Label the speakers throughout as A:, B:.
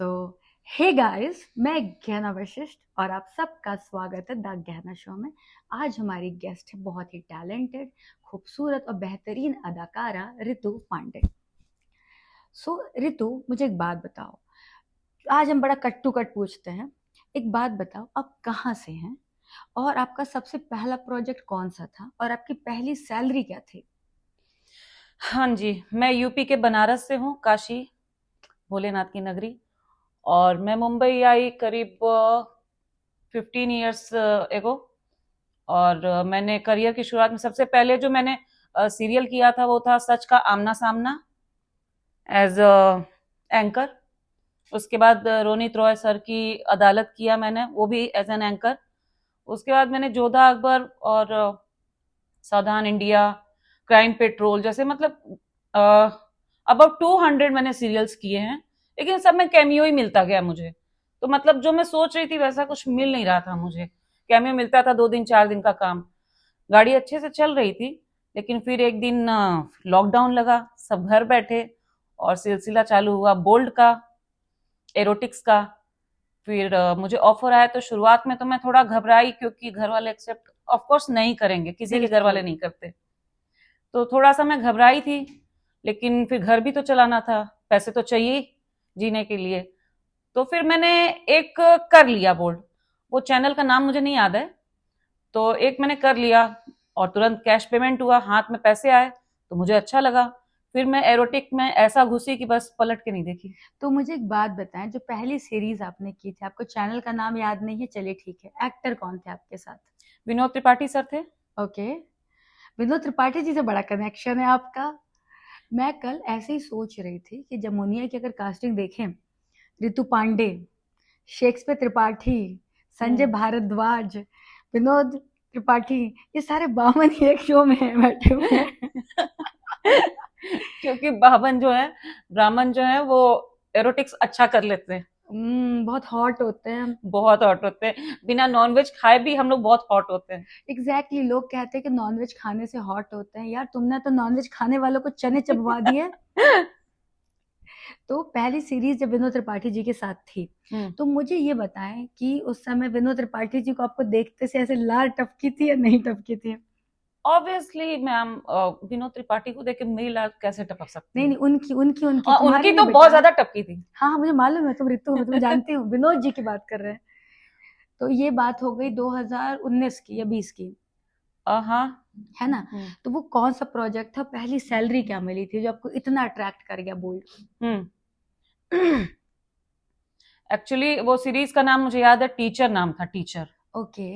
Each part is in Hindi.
A: तो हे गाइस, मैं गहना वशिष्ठ और आप सबका स्वागत है द गहना शो में। आज हमारी गेस्ट है बहुत ही टैलेंटेड, खूबसूरत और बेहतरीन अदाकारा रितु पांडे। रितु, मुझे एक बात बताओ। आज हम बड़ा कट टू कट पूछते हैं। एक बात बताओ, आप कहाँ से हैं और आपका सबसे पहला प्रोजेक्ट कौन सा था और आपकी पहली सैलरी क्या थी?
B: हाँ जी, मैं यूपी के बनारस से हूँ, काशी भोलेनाथ की नगरी। और मैं मुंबई आई करीब 15 ईयर्स एगो। और मैंने करियर की शुरुआत में सबसे पहले जो मैंने सीरियल किया था वो था सच का आमना सामना, एज एंकर। उसके बाद रोनित रॉय सर की अदालत किया मैंने, वो भी एज एन एंकर। उसके बाद मैंने जोधा अकबर और सावधान इंडिया, क्राइम पेट्रोल जैसे मतलब अबाउट 200 मैंने सीरियल्स किए हैं। लेकिन सब में कैमियो ही मिलता गया मुझे। तो मतलब जो मैं सोच रही थी वैसा कुछ मिल नहीं रहा था मुझे। कैमियो मिलता था 2 दिन 4 दिन का काम। गाड़ी अच्छे से चल रही थी। लेकिन फिर एक दिन लॉकडाउन लगा, सब घर बैठे और सिलसिला चालू हुआ बोल्ड का, एरोटिक्स का। फिर मुझे ऑफर आया तो शुरुआत में तो मैं थोड़ा घबराई, क्योंकि घर वाले एक्सेप्ट ऑफ कोर्स नहीं करेंगे, किसी के घर
A: बिल्कुल।
B: वाले नहीं करते। तो थोड़ा सा मैं घबराई थी। लेकिन फिर घर भी तो चलाना था, पैसे तो चाहिए जीने के लिए। तो फिर मैंने एक कर लिया बोल्ड। वो चैनल का नाम मुझे नहीं याद है। तो एक मैंने कर लिया और तुरंत कैश पेमेंट हुआ, हाथ में पैसे आए तो मुझे अच्छा लगा। फिर मैं एरोटिक में ऐसा घुसी कि बस पलट के नहीं देखी।
A: तो मुझे एक बात बताएं, जो पहली सीरीज आपने की थी, आपको चैनल का नाम याद नहीं है, चलिए ठीक है, एक्टर कौन थे आपके साथ?
B: विनोद त्रिपाठी सर थे।
A: ओके। विनोद त्रिपाठी जी से बड़ा कनेक्शन है आपका। मैं कल ऐसे ही सोच रही थी कि जमुनिया की अगर कास्टिंग देखें, रितु पांडे, शेक्सपियर त्रिपाठी, संजय
B: हम्म।
A: भारद्वाज, विनोद त्रिपाठी, ये सारे बामन ही एक शो में बैठे हुए हैं।
B: क्योंकि बावन जो है, ब्राह्मण जो है वो एरोटिक्स अच्छा कर लेते हैं।
A: बहुत हॉट होते हैं।
B: बहुत हॉट होते हैं, बिना नॉनवेज खाए भी हम लोग बहुत हॉट होते हैं।
A: एग्जैक्टली exactly, लोग कहते हैं कि नॉनवेज खाने से हॉट होते हैं। यार, तुमने तो नॉनवेज खाने वालों को चने चबवा दिए। तो पहली सीरीज जब विनोद त्रिपाठी जी के साथ थी,
B: हम्म।
A: तो मुझे ये बताएं कि उस समय विनोद त्रिपाठी जी को आपको देखते से ऐसे लार टपकी थी या नहीं टपकी थी?
B: ऑब्वियसली मैम, विनोद त्रिपाठी को देख के मेरी लाल कैसे टपक सकती
A: नहीं
B: है।
A: नहीं, उनकी उनकी उनकी तुम्हारी
B: उनकी
A: नहीं
B: तो बहुत
A: बेटा।
B: ज्यादा टपकी थी।
A: हाँ हाँ, मुझे मालूम है, तुम ऋतु हो, मैं तुम्हें जानती हूँ, विनोद जी की बात कर रहे हैं। तो ये बात हो गई 2019 की या 20 की,
B: हाँ।
A: है ना? तो वो कौन सा प्रोजेक्ट था, पहली सैलरी क्या मिली थी जो आपको इतना अट्रैक्ट कर गया, बोल्ड?
B: हम्म। एक्चुअली वो सीरीज का नाम मुझे याद है, टीचर नाम था, टीचर।
A: ओके।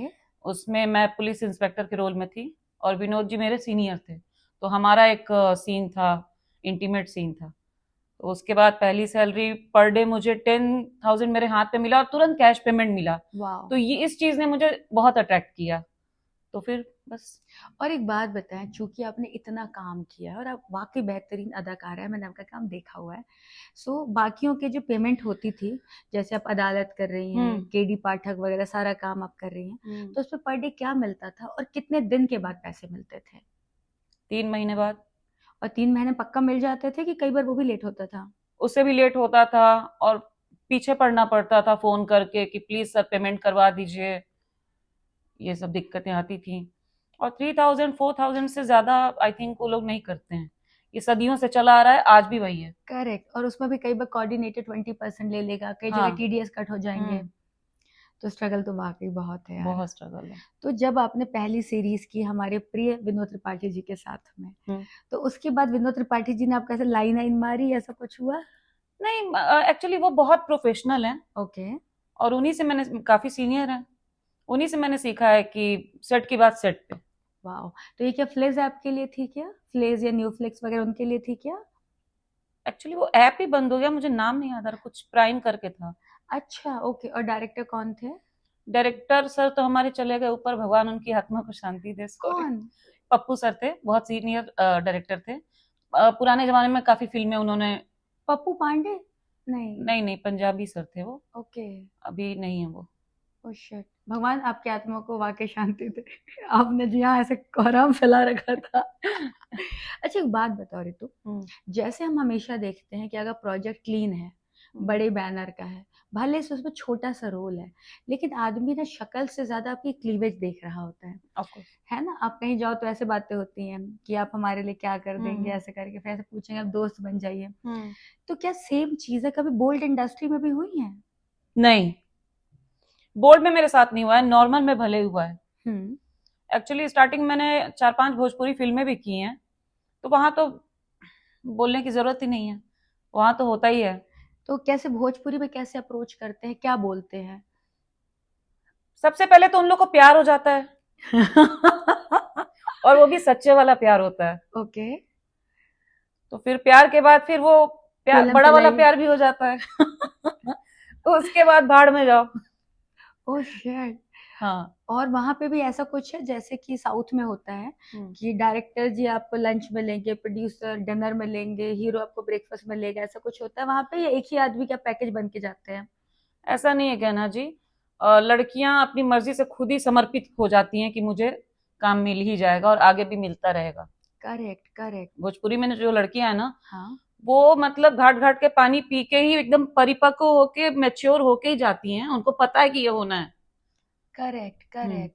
B: उसमें मैं पुलिस इंस्पेक्टर के रोल में थी और विनोद जी मेरे सीनियर थे। तो हमारा एक सीन था, इंटीमेट सीन था। तो उसके बाद पहली सैलरी पर डे मुझे 10,000 मेरे हाथ पे मिला और तुरंत कैश पेमेंट मिला।
A: वाह।
B: तो ये इस चीज ने मुझे बहुत अट्रैक्ट किया। तो फिर बस।
A: और एक बात बताएं, चूंकि आपने इतना काम किया है और आप वाकई बेहतरीन अदाकारा है, मैंने आपका काम देखा हुआ है। बाकियों के जो पेमेंट होती थी, जैसे आप अदालत कर रही हैं,
B: हम्म।
A: केडी पाठक वगैरह सारा काम आप कर रही हैं,
B: हम्म।
A: तो उस पर पर डे क्या मिलता था और कितने दिन के बाद पैसे मिलते थे?
B: 3 महीने बाद।
A: और 3 महीने पक्का मिल जाते थे कि कई बार वो भी लेट होता था?
B: उससे भी लेट होता था। और पीछे पड़ना पड़ता था फोन करके कि प्लीज सर पेमेंट करवा दीजिए। ये सब दिक्कतें आती थी। और 3,000 4,000 से ज्यादा आई थिंक वो लोग नहीं करते हैं। ये सदियों से चला आ रहा है, आज भी वही है।
A: करेक्ट। और उसमें भी कई बार कोऑर्डिनेटेड 20% ले लेगा, कई जगह
B: हाँ।
A: टीडीएस कट हो जाएंगे।
B: हम्म।
A: तो स्ट्रगल तो वाकई बहुत है यार।
B: बहुत स्ट्रगल है।
A: तो जब आपने पहली सीरीज की हमारे प्रिय विनोद त्रिपाठी जी के साथ में,
B: हम्म।
A: तो उसके बाद विनोद त्रिपाठी जी ने आपको ऐसे लाइन लाइन मारी, ऐसा कुछ हुआ?
B: नहीं, एक्चुअली वो बहुत प्रोफेशनल है।
A: ओके।
B: और उन्हीं से मैंने, काफी सीनियर है, उन्हीं से मैंने सीखा है कि सेट की बात सेट पे।
A: वाह। तो ये क्या फ्लेज आपके लिए थी क्या? फ्लेज या न्यू फ्लेक्स वगैरह उनके लिए थी क्या?
B: एक्चुअली वो ऐप ही बंद हो गया, मुझे नाम नहीं याद आ रहा, कुछ प्राइम करके था।
A: अच्छा, ओके। और डायरेक्टर कौन थे?
B: डायरेक्टर सर तो हमारे चले गए ऊपर, भगवान उनकी आत्मा को शांति दे, सॉरी।
A: कौन?
B: पप्पू सर थे, बहुत सीनियर डायरेक्टर थे। पुराने जमाने में काफी फिल्में उन्होंने।
A: पप्पू पांडे? नहीं।
B: नहीं नहीं, पंजाबी सर थे वो।
A: ओके।
B: अभी नहीं है वो।
A: ओ शिट, भगवान आपकी आत्मा को वाकई शांति दे। आपने जी हाँ ऐसे कोहराम फैला रखा था। अच्छा, एक बात बताओ रितु,
B: हम्म।
A: जैसे हम हमेशा देखते हैं कि अगर प्रोजेक्ट क्लीन है, बड़े बैनर का है, भले से उसमें छोटा सा रोल है, लेकिन आदमी ना शक्ल से ज्यादा आपकी क्लीवेज देख रहा होता
B: ऑफ कोर्स।
A: है ना। आप कहीं जाओ तो ऐसे बातें होती हैं कि आप हमारे लिए क्या कर देंगे,
B: हम्म।
A: ऐसे करके फिर ऐसे पूछेंगे आप दोस्त बन जाइए।
B: हम्म।
A: तो क्या सेम चीजें कभी बोल्ड इंडस्ट्री में भी हुई हैं?
B: नहीं, बोर्ड में मेरे साथ नहीं हुआ है, नॉर्मल में भले हुआ है।
A: हम्म।
B: एक्चुअली स्टार्टिंग मैंने 4-5 भोजपुरी फिल्में भी की हैं, तो वहां तो बोलने की जरूरत ही नहीं है, वहां तो होता ही है।
A: तो कैसे भोजपुरी में कैसे अप्रोच करते हैं, क्या बोलते हैं?
B: सबसे पहले तो उन लोग को प्यार हो जाता है, और वो भी सच्चे वाला प्यार होता है।
A: ओके।
B: तो फिर प्यार के बाद फिर वो प्यार,
A: पेलम
B: बड़ा वाला
A: पिलाई।
B: प्यार भी हो जाता है। तो उसके बाद भाड़ में जाओ।
A: Oh shit.
B: हाँ।
A: और वहां पे भी ऐसा कुछ है जैसे कि साउथ में होता है कि डायरेक्टर जी आपको लंच में लेंगे, प्रोड्यूसर डिनर में लेंगे, हीरो आपको ब्रेकफास्ट में लेगा, ऐसा कुछ होता है वहां पे, या एक ही आदमी का पैकेज बन के जाते हैं?
B: ऐसा नहीं है कहना जी, लड़कियां अपनी मर्जी से खुद ही समर्पित हो जाती हैं कि मुझे काम मिल ही जाएगा और आगे भी मिलता रहेगा।
A: Correct correct.
B: भोजपुरी में जो लड़कियां हैं ना,
A: हाँ।
B: वो मतलब घाट घाट के पानी पी के ही एकदम परिपक्व होके मैच्योर होके ही जाती हैं, उनको पता है कि ये होना है।
A: करेक्ट
B: हम्म।
A: करेक्ट।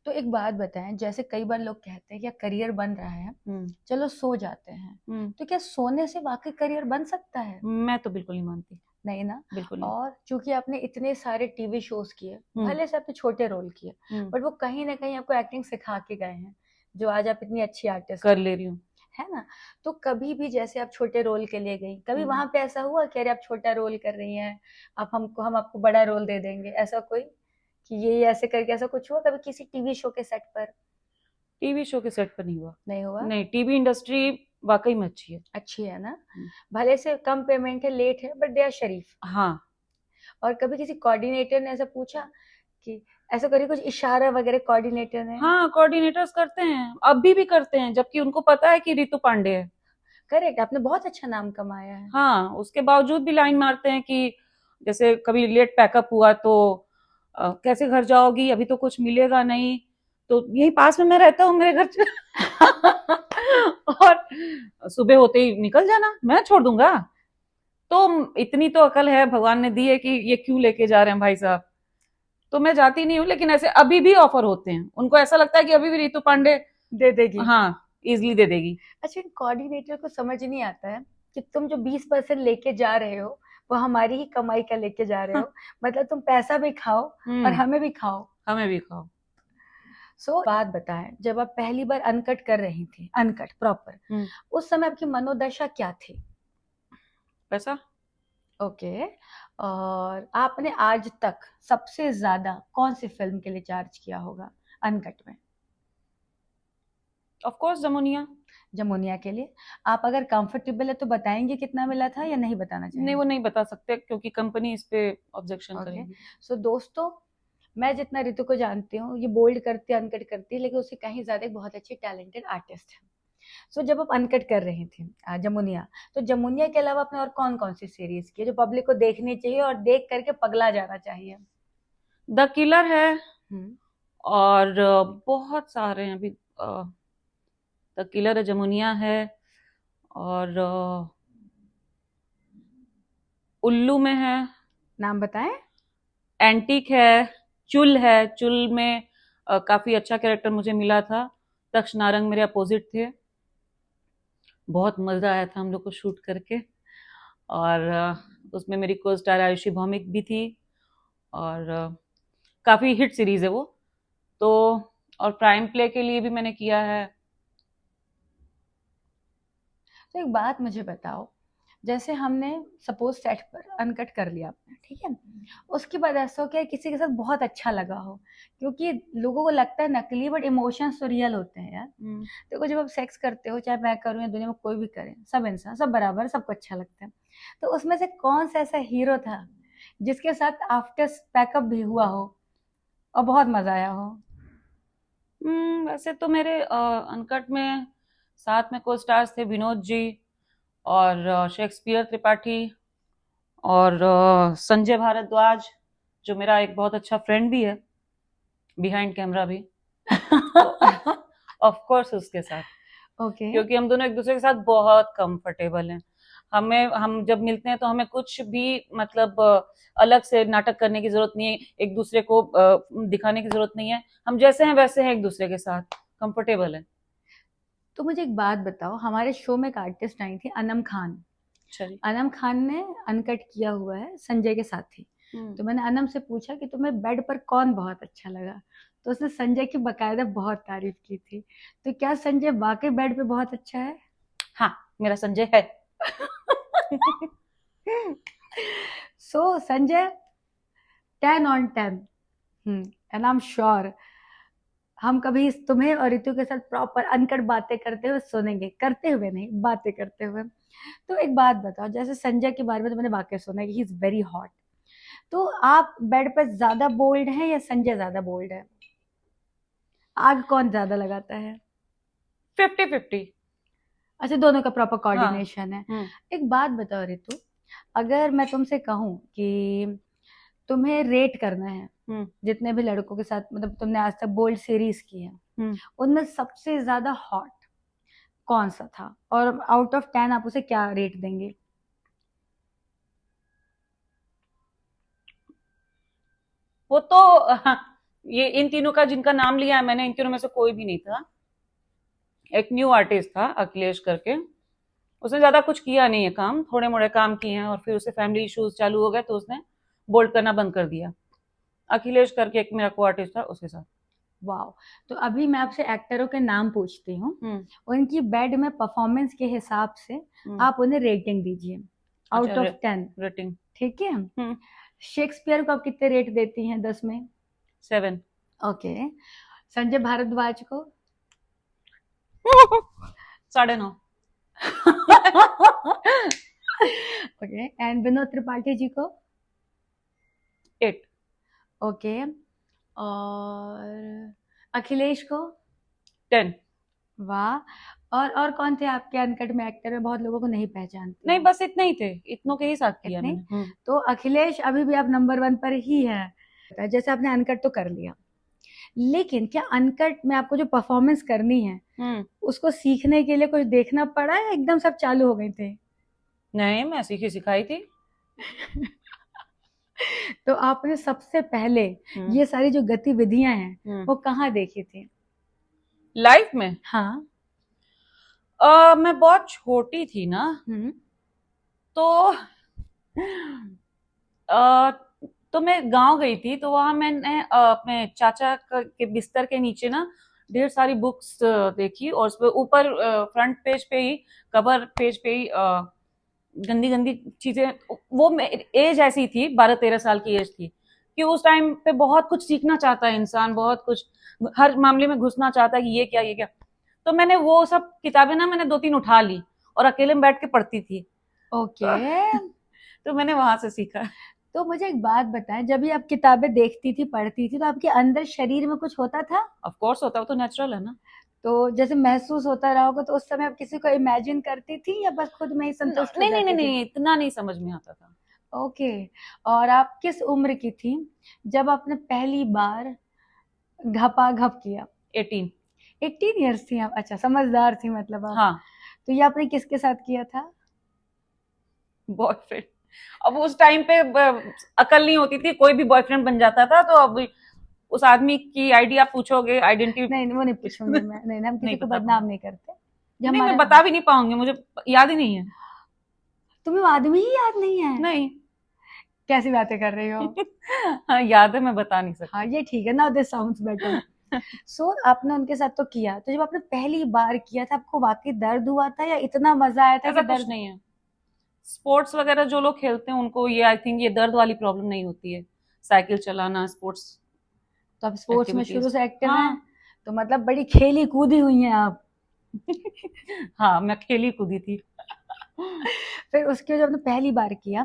A: तो एक बात बताएं, जैसे कई बार लोग कहते हैं कि करियर बन रहा है,
B: हम्म।
A: चलो सो जाते हैं,
B: हम्म।
A: तो क्या सोने से वाकई करियर बन सकता है?
B: मैं तो बिल्कुल नहीं मानती।
A: नहीं ना।
B: बिल्कुल नहीं।
A: और चूंकि आपने इतने सारे टीवी शोज किए,
B: हम्म।
A: भले से आपने छोटे रोल किए,
B: हम्म।
A: बट वो कहीं ना कहीं आपको एक्टिंग सिखा के गए हैं, जो आज आप इतनी अच्छी आर्टिस्ट
B: कर
A: हैं,
B: ले रही हूँ।
A: है ना। तो कभी भी जैसे आप छोटे रोल के लिए गई, कभी
B: हम्म।
A: वहां पे ऐसा हुआ कि अरे आप छोटा रोल कर रही हैं, हम आपको बड़ा रोल दे देंगे, ऐसा कोई कि ये ऐसे करके, ऐसा कुछ हुआ कभी किसी टीवी शो के सेट पर?
B: टीवी शो के सेट पर नहीं हुआ।
A: नहीं हुआ।
B: नहीं, टीवी इंडस्ट्री वाकई में अच्छी है।
A: अच्छी है ना।
B: हम्म।
A: भले से कम पेमेंट है, लेट है, बट दे आर शरीफ।
B: हाँ।
A: और कभी किसी कोऑर्डिनेटर ने ऐसा पूछा कि ऐसा करिए, कुछ इशारा वगैरह कोऑर्डिनेटर ने?
B: हाँ, कोऑर्डिनेटर्स करते हैं, अभी भी करते हैं, जबकि उनको पता है कि रितु पांडे है।
A: करेक्ट, आपने बहुत अच्छा नाम कमाया है।
B: हाँ, उसके बावजूद भी लाइन मारते हैं कि जैसे कभी लेट पैकअप हुआ तो कैसे घर जाओगी, अभी तो कुछ मिलेगा नहीं, तो यही पास में मैं रहता हूँ, मेरे घर और सुबह होते ही निकल जाना, मैं छोड़ दूंगा। तो इतनी तो अकल है भगवान ने दी है कि ये क्यों लेके जा रहे हैं भाई साहब। तो मैं जाती नहीं हूँ, लेकिन ऐसे अभी भी ऑफर होते हैं, उनको ऐसा लगता है कि अभी भी रितु पांडे
A: दे देगी।
B: हाँ इजिली दे देगी।
A: अच्छा, इन कोऑर्डिनेटर को समझ नहीं आता है कि तुम जो 20% लेके जा रहे हो, वो हमारी ही कमाई का लेके जा रहे हो। मतलब तुम पैसा भी खाओ और हमें भी खाओ।
B: हमें भी खाओ।
A: बात बताएं, जब आप पहली बार अनकट कर रही थी, अनकट प्रॉपर, उस समय आपकी मनोदशा क्या थी?
B: पैसा।
A: ओके। और आपने आज तक सबसे ज्यादा कौन सी फिल्म के लिए चार्ज किया होगा अनकट में?
B: Of course Jamuniya.
A: जमुनिया के लिए। आप अगर कंफर्टेबल है तो बताएंगे कितना मिला था, या नहीं बताना
B: नहीं,
A: चाहिए?
B: वो नहीं बता सकते क्योंकि कंपनी इस पे ऑब्जेक्शन
A: ओके।
B: करेगी।
A: सो दोस्तों, मैं जितना ऋतु को जानती हूँ, ये बोल्ड करती है, अनकट करती है, लेकिन उससे कहीं ज्यादा एक बहुत अच्छी टैलेंटेड आर्टिस्ट है। जब आप अनकट कर रही थी जमुनिया, तो जमुनिया के अलावा आपने और कौन कौन सी सीरीज की जो पब्लिक को देखनी चाहिए और देख करके पगला जाना चाहिए?
B: द किलर है,
A: हम्म।
B: और बहुत सारे हैं अभी। द किलर है, जमुनिया है, और उल्लू में है,
A: नाम बताएं।
B: एंटिक है, चुल है। चुल में काफी अच्छा कैरेक्टर मुझे मिला था, तक्ष नारंग मेरे अपोजिट थे, बहुत मजा आया था हम लोग को शूट करके। और उसमें मेरी को स्टार आयुषी भौमिक भी थी, और काफी हिट सीरीज है वो तो। और प्राइम प्ले के लिए भी मैंने किया है।
A: तो एक बात मुझे बताओ, जैसे हमने सपोज सेट पर अनकट कर लिया आपने, ठीक है, उसके बाद ऐसा हो कि किसी के साथ बहुत अच्छा लगा हो, क्योंकि लोगों को लगता है नकली, बट इमोशंस तो रियल होते हैं यार। देखो, जब आप सेक्स करते हो, चाहे मैं करूँ या दुनिया में कोई भी करे, सब इंसान सब बराबर, सबको अच्छा लगता है। तो उसमें से कौन सा ऐसा हीरो था जिसके साथ आफ्टर पैकअप भी हुआ हो और बहुत मजा आया हो?
B: वैसे तो मेरे अनकट में साथ में को स्टार्स थे विनोद जी, और शेक्सपियर त्रिपाठी, और संजय भारद्वाज, जो मेरा एक बहुत अच्छा फ्रेंड भी है, बिहाइंड कैमरा भी। ऑफ कोर्स उसके साथ,
A: ओके।
B: क्योंकि हम दोनों एक दूसरे के साथ बहुत कंफर्टेबल हैं। हम जब मिलते हैं तो हमें कुछ भी मतलब अलग से नाटक करने की जरूरत नहीं है, एक दूसरे को दिखाने की जरूरत नहीं है। हम जैसे हैं वैसे हैं, एक दूसरे के साथ कंफर्टेबल है।
A: तो मुझे एक बात बताओ, हमारे शो में एक आर्टिस्ट आई थी अनम खान।
B: चलिए।
A: अनम खान ने अनकट किया हुआ है संजय के साथ ही। तो मैंने अनम से पूछा कि तुम्हें बेड पर कौन बहुत अच्छा लगा, तो उसने संजय की बकायदा बहुत तारीफ की थी। तो क्या संजय वाकई बेड पे बहुत अच्छा है?
B: हाँ, मेरा संजय है।
A: So Sanjay 10 on 10। And I am sure हम कभी तुम्हें और ऋतु के साथ प्रॉपर अनकट बातें करते हुए सुनेंगे, करते हुए नहीं, बातें करते हुए। तो एक बात बताओ, जैसे संजय के बारे में तो मैंने वाकई सुना है कि ही इज वेरी हॉट, तो आप बेड पर ज्यादा बोल्ड हैं या संजय ज्यादा बोल्ड है? आग कौन ज्यादा लगाता है?
B: 50-50।
A: अच्छा, दोनों का प्रॉपर
B: हाँ।
A: कोऑर्डिनेशन है। एक बात बताओ ऋतु, अगर मैं तुमसे कहूं कि तुम्हें रेट करना है जितने भी लड़कों के साथ मतलब तुमने आज तक बोल्ड सीरीज की है, उनमें सबसे ज्यादा हॉट कौन सा था, और आउट ऑफ 10 आप उसे क्या रेट देंगे?
B: वो तो ये इन तीनों का जिनका नाम लिया है मैंने, इन तीनों में से कोई भी नहीं था। एक न्यू आर्टिस्ट था अखिलेश करके, उसने ज्यादा कुछ किया नहीं है काम, थोड़े मोड़े काम किए हैं और फिर उसे फैमिली इश्यूज चालू हो गए तो उसने बोल्ड करना बंद कर दिया। अखिलेश करके एक मेरा को आर्टिस्ट था, उसके साथ।
A: वाह। तो अभी मैं आपसे एक्टरों के नाम पूछती हूँ, उनकी बेड में परफॉर्मेंस के हिसाब से आप उन्हें रेटिंग दीजिए आउट ऑफ 10।
B: रेटिंग
A: ठीक है। शेक्सपियर को आप कितने रेट देती हैं 10 में?
B: 7।
A: ओके। संजय भारद्वाज को?
B: 9.5।
A: ओके। एंड विनोद त्रिपाठी जी को?
B: 8।
A: ओके। और अखिलेश को?
B: 10।
A: वाह। और कौन थे आपके अनकट में एक्टर में बहुत लोगों को नहीं पहचानती?
B: नहीं, बस इतने ही थे, इतनों के ही साथ किया
A: इतने?
B: मैंने।
A: तो अखिलेश अभी भी आप नंबर 1 पर ही है। जैसे आपने अनकट तो कर लिया, लेकिन क्या अनकट में आपको जो परफॉर्मेंस करनी है उसको सीखने के लिए कुछ देखना पड़ा है, एकदम सब चालू हो गए थे?
B: नहीं, मैं सीखी सिखाई थी।
A: तो आपने सबसे पहले ये सारी जो गतिविधियां हैं वो कहाँ देखी थी
B: लाइफ में?
A: हाँ।
B: मैं बहुत छोटी थी ना, तो तो मैं गांव गई थी, तो वहां मैंने अपने चाचा के बिस्तर के नीचे ना ढेर सारी बुक्स देखी, और उस पे ऊपर फ्रंट पेज पे ही, कवर पेज पे ही गंदी गंदी चीजें। वो एज ऐसी थी, 12-13 साल की एज थी कि उस टाइम पे बहुत कुछ सीखना चाहता है इंसान, बहुत कुछ हर मामले में घुसना चाहता है कि ये क्या ये क्या। तो मैंने वो सब किताबें ना मैंने 2-3 उठा ली और अकेले में बैठ के पढ़ती थी।
A: ओके।
B: तो मैंने वहां से सीखा।
A: तो मुझे एक बात बताएं, जब भी आप किताबें देखती थी, पढ़ती थी, तो आपके अंदर शरीर में कुछ होता था?
B: ऑफ कोर्स होता है, वो तो नेचुरल है ना।
A: तो जैसे महसूस होता रहा होगा, तो उस समय आप किसी को इमेजिन करती थी या बस खुद में ही संतुष्ट हो
B: नहीं
A: जाती
B: नहीं
A: थी?
B: नहीं, इतना नहीं समझ में आता था।
A: ओके। और आप किस उम्र की थी जब आपने पहली बार घपा घप किया?
B: 18।
A: 18 ईयर्स थी आप? अच्छा, समझदार थी मतलब आप।
B: हाँ।
A: तो ये आपने किसके साथ किया था?
B: बॉयफ्रेंड। अब उस टाइम पे अकल नहीं होती थी, कोई भी बॉयफ्रेंड बन जाता था। तो अब उस आदमी की आईडी आप पूछोगे, आइडेंटिटी।
A: नहीं, वो नहीं पूछूंगी मैं। नहीं, हम किसी
B: नहीं
A: को
B: बता
A: बदनाम
B: पाऊंगी।
A: नहीं करते।
B: नहीं, मैं बता भी नहीं पाऊंगी, मुझे याद ही नहीं है।
A: तुम्हें आदमी ही याद नहीं है?
B: नहीं।
A: कैसी बातें कर रही हो?
B: हाँ, याद है, मैं बता नहीं सकती।
A: हाँ, ये ठीक है ना, दिस साउंड्स बेटर। सो आपने उनके साथ तो किया, तो जब आपने पहली बार किया था आपको वाकई दर्द हुआ था या इतना मजा आया था
B: ऐसा
A: कि
B: कुछ
A: दर्द?
B: नहीं है। स्पोर्ट्स वगैरह जो लोग खेलते हैं उनको ये आई थिंक ये दर्द वाली प्रॉब्लम नहीं होती है। साइकिल चलाना, स्पोर्ट्स
A: तो आप स्पोर्ट्स में शुरू
B: एक्टिविटीज।
A: से एक्टिव हैं,
B: हाँ।
A: तो मतलब बड़ी खेली कूदी हुई हैं आप।
B: हाँ, मैं खेली कूदी थी।
A: फिर उसके जब आपने पहली बार किया,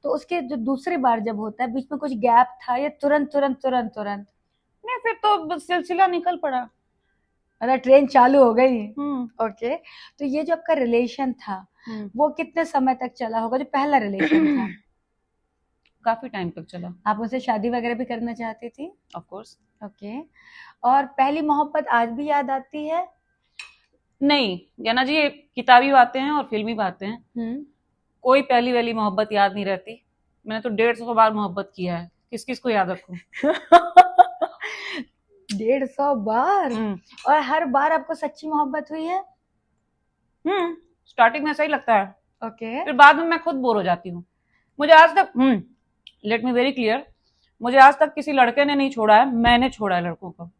A: तो उसके जो दूसरी बार जब होता है, बीच में कुछ गैप था या तुरंत तुरंत तुरंत तुरंत?
B: नहीं, फिर तो सिलसिला निकल पड़ा।
A: मतलब ट्रेन चालू हो गई। ओके। तो ये जो आपका रिलेशन था वो कितने समय तक चला होगा, जो पहला रिलेशन था?
B: काफी टाइम तक चला।
A: आप उनसे शादी वगैरह भी करना चाहती थी?
B: Of course.
A: ओके। और पहली मोहब्बत आज भी याद आती है?
B: नहीं, ज्ञाना जी, ये किताबी बातें हैं और फिल्मी बातें हैं। कोई पहली वाली मोहब्बत याद नहीं रहती। मैंने तो 150 बार मोहब्बत किया है, किस किस को याद रखूं।
A: 150 बार? और हर बार आपको सच्ची मोहब्बत हुई है?
B: स्टार्टिंग में ऐसा ही लगता है,
A: ओके।
B: फिर बाद में मैं खुद बोर हो जाती हूँ। मुझे आज तक लेट मी वेरी क्लियर, मुझे आज तक किसी लड़के ने नहीं छोड़ा है, मैंने छोड़ा है लड़कों को।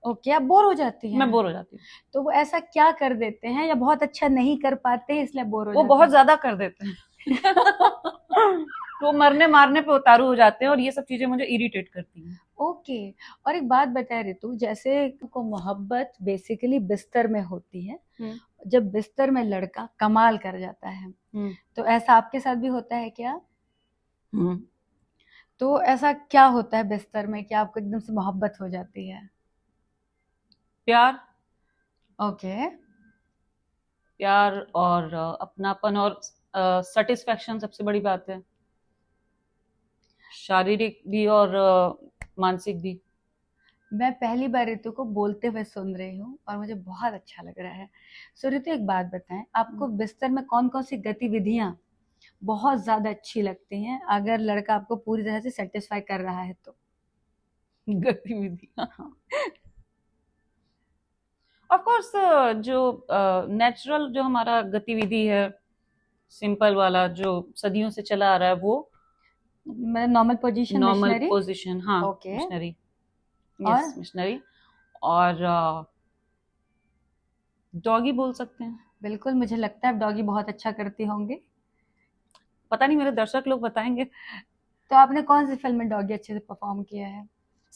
A: ओके, आप बोर हो जाती हैं?
B: मैं बोर हो जाती हूँ।
A: तो वो ऐसा क्या कर देते हैं, या बहुत अच्छा नहीं कर पाते हैं इसलिए बोर हो
B: वो
A: जाते
B: बहुत
A: हैं?
B: ज्यादा कर देते हैं। तो मरने मारने पे उतारू हो जाते हैं, और ये सब चीजें मुझे इरिटेट करती हैं।
A: ओके। और एक बात बताए ऋतु, जैसे को मोहब्बत बेसिकली बिस्तर में होती है, जब बिस्तर में लड़का कमाल कर जाता है, तो ऐसा आपके साथ भी होता है क्या? तो ऐसा क्या होता है बिस्तर में कि आपको एकदम से मोहब्बत हो जाती है?
B: प्यार।
A: ओके।
B: प्यार और अपनापन और सेटिस्फेक्शन सबसे बड़ी बात है, शारीरिक भी और मानसिक भी।
A: मैं पहली बार ऋतु को बोलते हुए सुन रही हूँ और मुझे बहुत अच्छा लग रहा है। सो ऋतु, एक बात बताएं, आपको बिस्तर में कौन कौन सी गतिविधियां बहुत ज्यादा अच्छी लगती हैं, अगर लड़का आपको पूरी तरह से सेटिस्फाई कर रहा है तो?
B: गतिविधियां, ऑफ कोर्स जो नेचुरल जो हमारा गतिविधि है, सिंपल वाला जो सदियों से चला आ रहा है, वो
A: मतलब normal position,
B: normal
A: missionary?
B: Position. हाँ,
A: ओके।
B: मिशनरी।
A: और
B: यस, मिशनरी। और डॉगी बोल सकते हैं।
A: बिल्कुल, मुझे लगता है आप डॉगी बहुत अच्छा करती होंगी।
B: पता नहीं, मेरे दर्शक लोग बताएंगे।
A: तो आपने कौन सी फिल्म में डॉगी अच्छे से परफॉर्म किया है?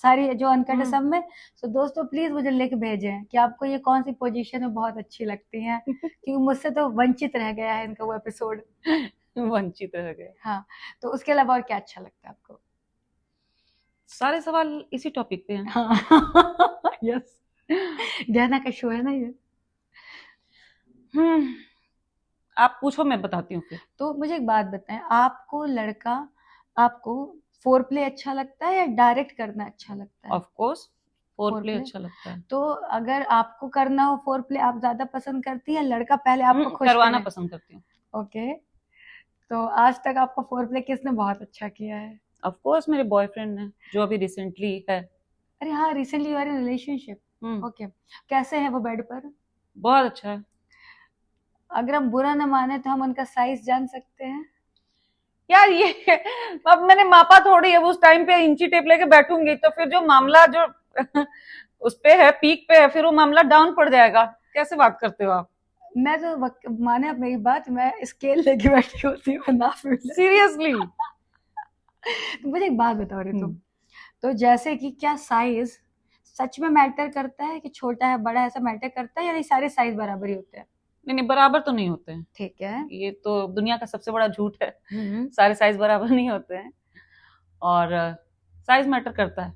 A: सारी जो अनकट है सब में? तो दोस्तों प्लीज मुझे लिख भेजें कि आपको ये कौन सी पोजीशन में बहुत अच्छी लगती हैं, क्योंकि मुझसे तो वंचित रह गया है इनका वो एपिसोड।
B: वंचित रह गए।
A: हाँ, तो उसके अलावा और क्या अच्छा लगता है आपको?
B: सारे सवाल इसी टॉपिक पे हैं।
A: हाँ। यस, गहना का शो है ना ये।
B: आप पूछो, मैं बताती हूँ फिर।
A: तो मुझे एक बात बताएं, आपको फोर प्ले अच्छा लगता है या डायरेक्ट करना अच्छा लगता है?
B: Of course four play
A: foreplay?
B: अच्छा लगता है।
A: तो अगर आपको करना हो फोर प्ले, आप ज्यादा पसंद करती हैं लड़का पहले आपको खुश
B: करवाना
A: करे?
B: पसंद करती हूँ।
A: ओके। तो आज तक आपको फोर प्ले किसने बहुत अच्छा किया है?
B: ऑफ कोर्स मेरे बॉयफ्रेंड ने, जो अभी रिसेंटली है।
A: अरे हाँ, recently you are in relationship. Okay. कैसे है वो बेड पर?
B: बहुत अच्छा है।
A: अगर हम बुरा न माने तो हम उनका साइज जान सकते हैं?
B: यार ये अब मैंने मापा थोड़ी है, उस टाइम पे इंची टेप लेके बैठूंगी तो फिर जो मामला जो उस पे है, पीक पे है, फिर वो मामला डाउन पड़ जाएगा। कैसे बात करते हो आप?
A: मैं तो माने आप मेरी बात, मैं स्केल लेके बैठी होती हूँ ना,
B: सीरियसली।
A: तो मुझे एक बात बताओ रे तुम, तो जैसे कि क्या साइज सच में मैटर करता है, कि छोटा है बड़ा है ऐसा मैटर करता है, या नहीं सारे साइज बराबर ही होते हैं?
B: नहीं, बराबर तो नहीं होते हैं।
A: ठीक है।
B: ये तो दुनिया का सबसे बड़ा झूठ है। सारे साइज बराबर नहीं होते हैं, और साइज मैटर करता है।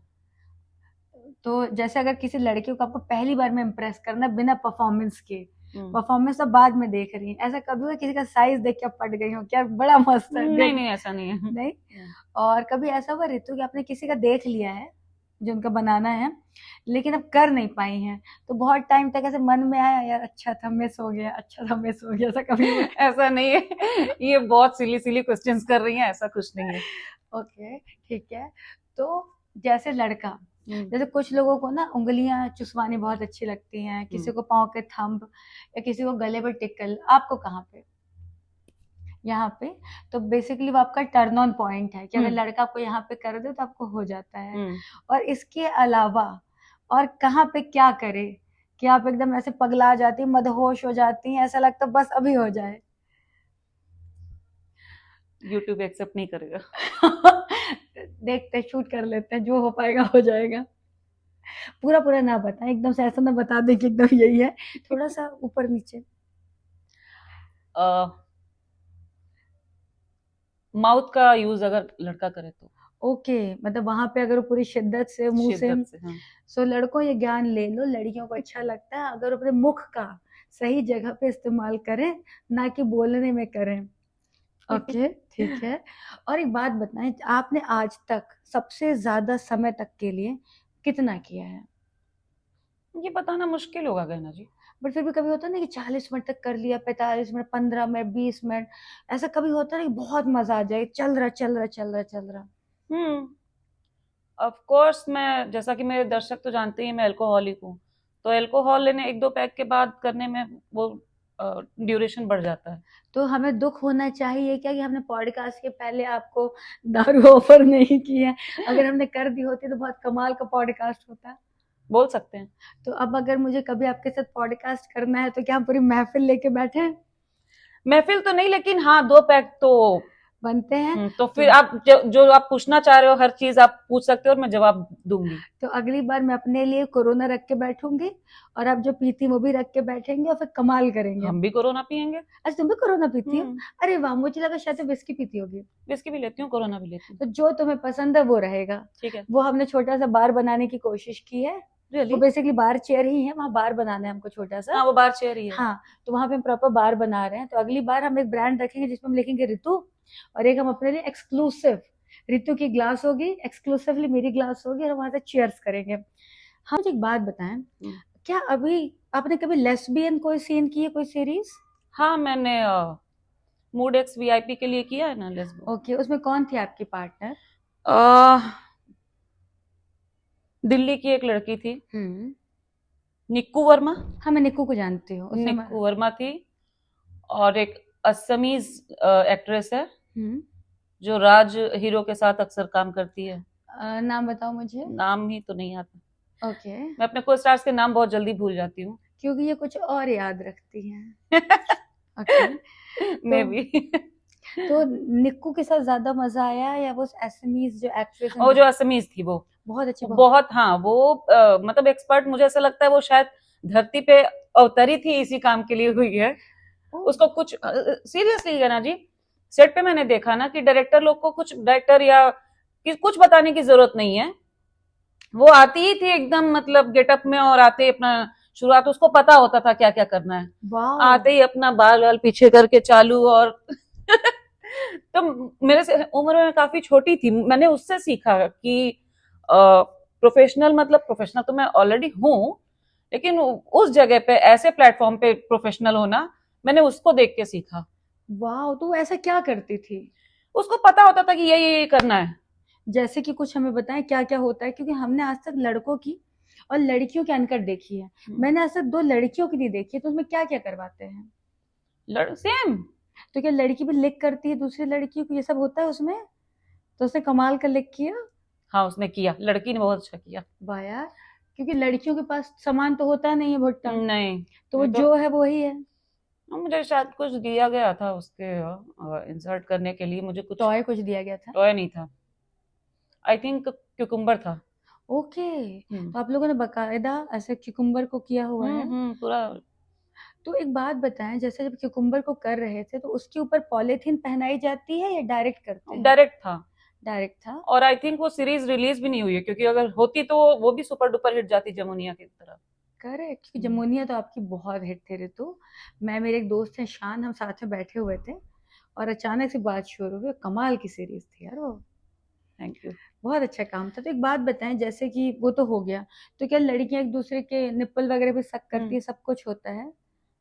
A: तो जैसे अगर किसी लड़की को आपको पहली बार में इम्प्रेस करना बिना परफॉर्मेंस के, परफॉर्मेंस तो बाद में देख रही है, ऐसा कभी हुआ किसी का साइज देख के आप पट गई हो, क्या बड़ा मस्त है?
B: नहीं, ऐसा नहीं है।
A: नहीं। और कभी ऐसा हुआ ऋतु कि आपने किसी का देख लिया है जो उनका बनाना है, लेकिन अब कर नहीं पाई हैं, तो बहुत टाइम तक ऐसे मन में आया यार अच्छा था मिस हो गया, अच्छा था मिस हो गया, ऐसा कभी हुआ?
B: ऐसा नहीं है, ये बहुत सिली क्वेश्चंस कर रही हैं, ऐसा कुछ नहीं है।
A: ओके, ठीक है। तो जैसे लड़का, जैसे कुछ लोगों को ना उंगलियां चुसवानी बहुत अच्छी लगती हैं, किसी को पाँव के थंब, या किसी को गले पर टिकल, आपको कहाँ पे? यहाँ पे। तो बेसिकली वो आपका टर्न ऑन पॉइंट है कि अगर लड़का आपको यहाँ पे कर दे तो आपको हो जाता है। और इसके अलावा और कहाँ पे क्या करे कि आप एकदम ऐसे पगला जाती, मदहोश हो जाती हैं, ऐसा लगता बस अभी हो जाए?
B: YouTube एक्सेप्ट नहीं करेगा।
A: देखते शूट कर लेते हैं, जो हो पाएगा हो जाएगा। पूरा पूरा ना बताएं, एकदम से ऐसा ना बता दें कि एकदम यही है, थोड़ा सा ऊपर नीचे।
B: माउथ का यूज अगर लड़का करे तो।
A: ओके, मतलब वहां पे अगर पूरी शिद्दत से मुंह से।
B: हाँ।
A: सो लड़कों ये ज्ञान ले लो, लड़कियों को अच्छा लगता है अगर अपने मुख का सही जगह पे इस्तेमाल करें, ना कि बोलने में करें। ओके, ठीक है। और एक बात बताएं, आपने आज तक सबसे ज्यादा समय तक के लिए कितना किया है?
B: ये बताना मुश्किल होगा गहना जी।
A: बट फिर भी कभी होता है ना कि 40 मिनट तक कर लिया, 45 मिनट, 15 मिनट, 20 मिनट, ऐसा कभी होता है ना कि बहुत मजा आ जाए, चल रहा चल रहा चल रहा चल रहा।
B: हम्म। ऑफ कोर्स, मैं जैसा कि मेरे दर्शक तो जानते ही मैं अल्कोहलिक हूँ, तो अल्कोहल लेने 1-2 पैक के बाद करने में वो ड्यूरेशन बढ़ जाता है।
A: तो हमें दुख होना चाहिए क्या कि हमने पॉडकास्ट के पहले आपको दारू ऑफर नहीं की है? अगर हमने कर दी होती तो बहुत कमाल का पॉडकास्ट होता।
B: बोल सकते हैं।
A: तो अब अगर मुझे कभी आपके साथ पॉडकास्ट करना है तो क्या हम पूरी महफिल लेके बैठे हैं?
B: महफिल तो नहीं, लेकिन हाँ 2 पैक तो।
A: बनते हैं।
B: तो फिर आप जो आप पूछना चाह रहे हो हर चीज आप पूछ सकते हो और मैं जवाब दूंगी।
A: तो अगली बार मैं अपने लिए कोरोना रख के बैठूंगी और आप जो पीती वो भी रख के बैठेंगे और फिर कमाल करेंगे।
B: हम भी कोरोना पियेंगे।
A: अच्छा, तुम भी कोरोना पीती हो?
B: हम्म,
A: अरे वाह, मुझे लगा शायद विस्की पीती होगी।
B: विस्की भी लेती हूँ, कोरोना भी लेती हूँ।
A: तो जो तुम्हें पसंद है वो रहेगा।
B: ठीक है।
A: वो हमने छोटा सा बार बनाने की कोशिश की है। वो
B: रियली?
A: बेसिकली बार चेयर ही है, वहाँ बार बनाना है हमको छोटा सा।
B: हाँ, वो बार चेयर ही है।
A: हाँ, तो वहाँ पे हम प्रॉपर बार बना रहे हैं। तो अगली बार हम एक ब्रांड रखेंगे जिसमें हम लिखेंगे ऋतु, और एक हम अपने लिए एक्सक्लूसिव ऋतु की ग्लास होगी, एक्सक्लूसिवली मेरी ग्लास होगी, और वहां से चीयर्स करेंगे। हम मुझे एक बात बताएं, क्या अभी आपने कभी लेस्बियन कोई सीन की है, कोई सीरीज?
B: हाँ, मैंने मूड एक्स वीआईपी के लिए किया है ना लेस्बो।
A: ओके, उसमें कौन थी आपकी पार्टनर?
B: दिल्ली की एक लड़की थी,
A: हम्म।
B: निक्कू वर्मा।
A: हाँ, मैं निक्कू को जानती हूँ। उसने
B: निक्कू वर्मा थी, और एक असमीज एक्ट्रेस है
A: हम्म।
B: जो राज हीरो के साथ अक्सर काम करती है।
A: नाम बताओ मुझे।
B: नाम ही तो नहीं आता।
A: ओके।
B: मैं अपने को स्टार्स के नाम बहुत जल्दी भूल जाती हूँ।
A: क्योंकि ये कुछ और याद रखती हैं। ओके।
B: मैं भी।
A: तो निक्कू के साथ ज्यादा मजा आया या वो एसएमईज जो एक्ट्रेस है?
B: और जो असमीज थी वो
A: बहुत अच्छी।
B: बहुत, हाँ वो मतलब एक्सपर्ट, मुझे ऐसा लगता है वो शायद धरती पे अवतरी थी इसी काम के लिए हुई है। उसको कुछ सीरियसली है ना जी, सेट पे मैंने देखा ना कि डायरेक्टर लोग को कुछ डायरेक्टर या कुछ बताने की जरूरत नहीं है। वो आती ही थी एकदम मतलब गेटअप में, और आते ही अपना शुरुआत, उसको पता होता था क्या क्या करना है।
A: वाह।
B: आते ही अपना बाल वाल पीछे करके चालू, और तो मेरे से उम्र में काफी छोटी थी, मैंने उससे सीखा कि प्रोफेशनल, मतलब प्रोफेशनल तो मैं ऑलरेडी हूँ, लेकिन उस जगह पे ऐसे प्लेटफॉर्म पे प्रोफेशनल होना मैंने उसको देख के सीखा।
A: वाह, तो वो ऐसा क्या करती थी?
B: उसको पता होता था कि ये करना है।
A: जैसे कि कुछ हमें बताएं क्या क्या होता है, क्योंकि हमने आज तक लड़कों की और लड़कियों की अनकट देखी है। मैंने आज तक 2 लड़कियों की नहीं देखी है। तो उसमें क्या क्या करवाते हैं?
B: सेम।
A: तो क्या लड़की भी लिक करती है दूसरी लड़की को, ये सब होता है उसमें? तो उसने कमाल का लिक किया।
B: हाँ, उसने किया, लड़की ने बहुत अच्छा किया।
A: वाह यार, क्योंकि लड़कियों के पास सामान तो होता नहीं है भुट्टा,
B: नहीं,
A: तो वो जो है वो ही है।
B: मुझे शायद कुछ दिया गया था उसके इंसर्ट करने के लिए, मुझे कुछ
A: टॉय कुछ दिया गया था?
B: टॉय नहीं था, आई थिंक क्यूकुम्बर था।
A: ओके। तो आप लोगों ने बकायदा ऐसे क्यूकुम्बर को किया हुआ है?
B: पूरा।
A: तो एक बात बताएं, जैसे जब क्यूकुम्बर को कर रहे थे तो उसके ऊपर पॉलीथीन पहनाई जाती है या डायरेक्ट करते हैं?
B: डायरेक्ट था।
A: डायरेक्ट था।
B: और आई थिंक वो सीरीज रिलीज भी नहीं हुई है, क्योंकि अगर होती तो वो भी सुपर डुपर हिट जाती जमुनिया की तरह।
A: करेक्ट, क्योंकि जमुनिया तो आपकी बहुत हिट थे ऋतु। मैं, मेरे एक दोस्त हैं शान, हम साथ में बैठे हुए थे और अचानक से बात शुरू हुई। कमाल की सीरीज थी यार वो।
B: Thank you.
A: बहुत अच्छा काम था। तो एक बात बताएं, जैसे कि वो तो हो गया, तो क्या लड़कियां एक दूसरे के निप्पल वगैरह भी सक करती है, सब कुछ होता है?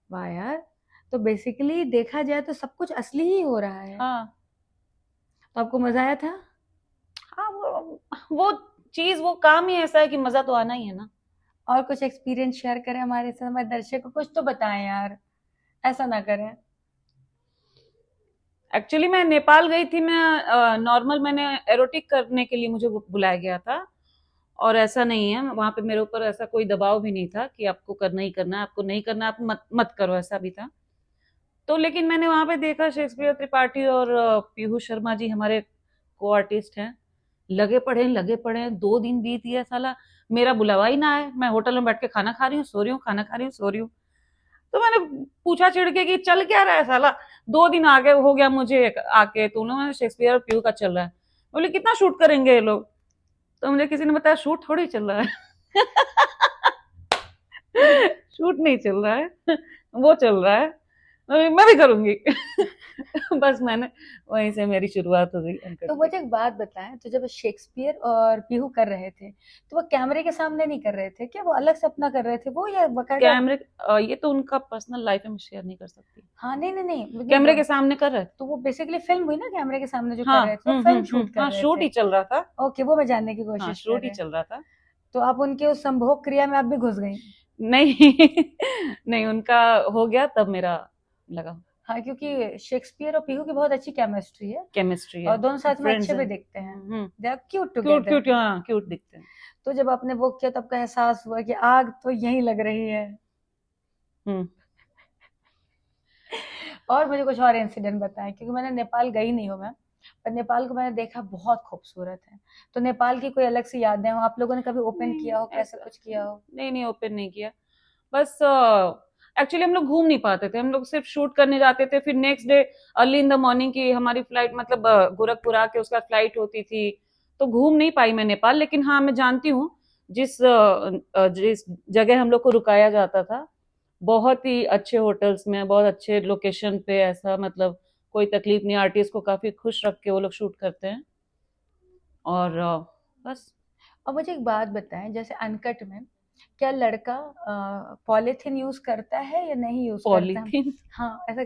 A: वाह यार, तो बेसिकली देखा जाए तो सब कुछ असली ही हो रहा है।
B: हाँ
A: तो आपको मजा आया था?
B: हाँ, वो चीज, वो काम ही ऐसा है कि मजा तो आना ही है ना।
A: और कुछ एक्सपीरियंस शेयर करें हमारे साथ, हमारे दर्शक को कुछ तो बताएं यार, ऐसा ना करें।
B: एक्चुअली मैं नेपाल गई थी, मैं नॉर्मल, मैंने एरोटिक करने के लिए मुझे बुलाया गया था, और ऐसा नहीं है वहां पे मेरे ऊपर ऐसा कोई दबाव भी नहीं था कि आपको करना ही करना है, आपको नहीं करना आप मत मत करो, ऐसा भी था। तो लेकिन मैंने वहां पे देखा शेक्सपियर त्रिपाठी और पीयूष शर्मा जी हमारे को आर्टिस्ट हैं, लगे पड़े हैं, 2 दिन बीत गया, साला मेरा बुलावा ही ना है। मैं होटल में बैठ के खाना खा रही हूँ, सो रही हूँ, खाना खा रही हूँ, सो रही हूँ। तो मैंने पूछा चिढ़ के कि चल क्या रहा है साला, 2 दिन आगे हो गया मुझे आके, तो उन्होंने शेक्सपियर और पीयू का चल रहा है। बोले कितना शूट करेंगे ये लोग? तो मुझे किसी ने बताया शूट थोड़ी चल रहा है। शूट नहीं चल रहा है, वो चल रहा है, मैं भी करूंगी। बस मैंने वहीं से मेरी शुरुआत हो गई एंकर
A: तो
B: की।
A: मुझे एक बात बताएं, तो जब शेक्सपियर और पीहू कर रहे थे तो वो कैमरे के सामने नहीं कर रहे थे क्या? वो अलग से अपना कर रहे थे वो, या बकायदा?
B: कैमरे ये तो उनका पर्सनल लाइफ है, मैं शेयर नहीं कर सकती।
A: हाँ, नहीं नहीं नहीं, मुझे
B: कैमरे के सामने कर रहे थे।
A: तो वो बेसिकली फिल्म हुई ना कैमरे के सामने जो कर
B: हाँ,
A: रहे थे, वो फिल्म शूट कर
B: हाँ,
A: रहे
B: शूट
A: थे।
B: ही चल रहा था।
A: ओके, वो मैं जानने की
B: हाँ,
A: कोशिश कर
B: शूट ही
A: रहे।
B: चल रहा था।
A: तो आप उनके उस संभोग क्रिया में आप भी घुस गई?
B: नहीं नहीं, उनका हो गया तब मेरा लगा।
A: हाँ, क्योंकि शेक्सपियर और पीहू की बहुत अच्छी केमिस्ट्री है
B: केमिस्ट्री
A: और
B: है,
A: दोनों साथ में
B: फ्रेंड्स
A: अच्छे भी
B: हैं।
A: दिखते हैं।
B: Hmm,
A: they are cute
B: cute
A: together.
B: Cute, हाँ क्यूट दिखते हैं।
A: तो जब आपने वो किया तब का एहसास हुआ कि आग तो यहीं लग रही है।
B: हम्म।
A: और मुझे कुछ और इंसिडेंट बताएं, क्योंकि मैंने नेपाल गई नहीं हूँ मैं, पर नेपाल को मैंने देखा, बहुत खूबसूरत है। तो नेपाल की कोई अलग सी यादें हो, आप लोगों ने कभी ओपन किया हो, कैसे
B: ऐसा
A: कुछ किया हो?
B: नहीं नहीं, ओपन नहीं किया। बस एक्चुअली हम लोग घूम नहीं पाते थे, हम लोग सिर्फ शूट करने जाते थे, फिर next day early in the morning की हमारी फ्लाइट, मतलब गोरखपुर आके उसका फ्लाइट होती थी। तो घूम नहीं पाई मैं नेपाल, लेकिन हाँ मैं जानती हूँ जिस जगह हम लोग को रुकाया जाता था, बहुत ही अच्छे होटल्स में, बहुत अच्छे लोकेशन पे, ऐसा मतलब कोई तकलीफ नहीं, आर्टिस्ट को काफी खुश रख के वो लोग शूट करते हैं। और बस।
A: और मुझे एक बात बताएं, जैसे अनकट में क्या लड़का पॉलीथीन यूज करता है या नहीं यूज करता है?
B: पॉलीथीन
A: हाँ, ऐसा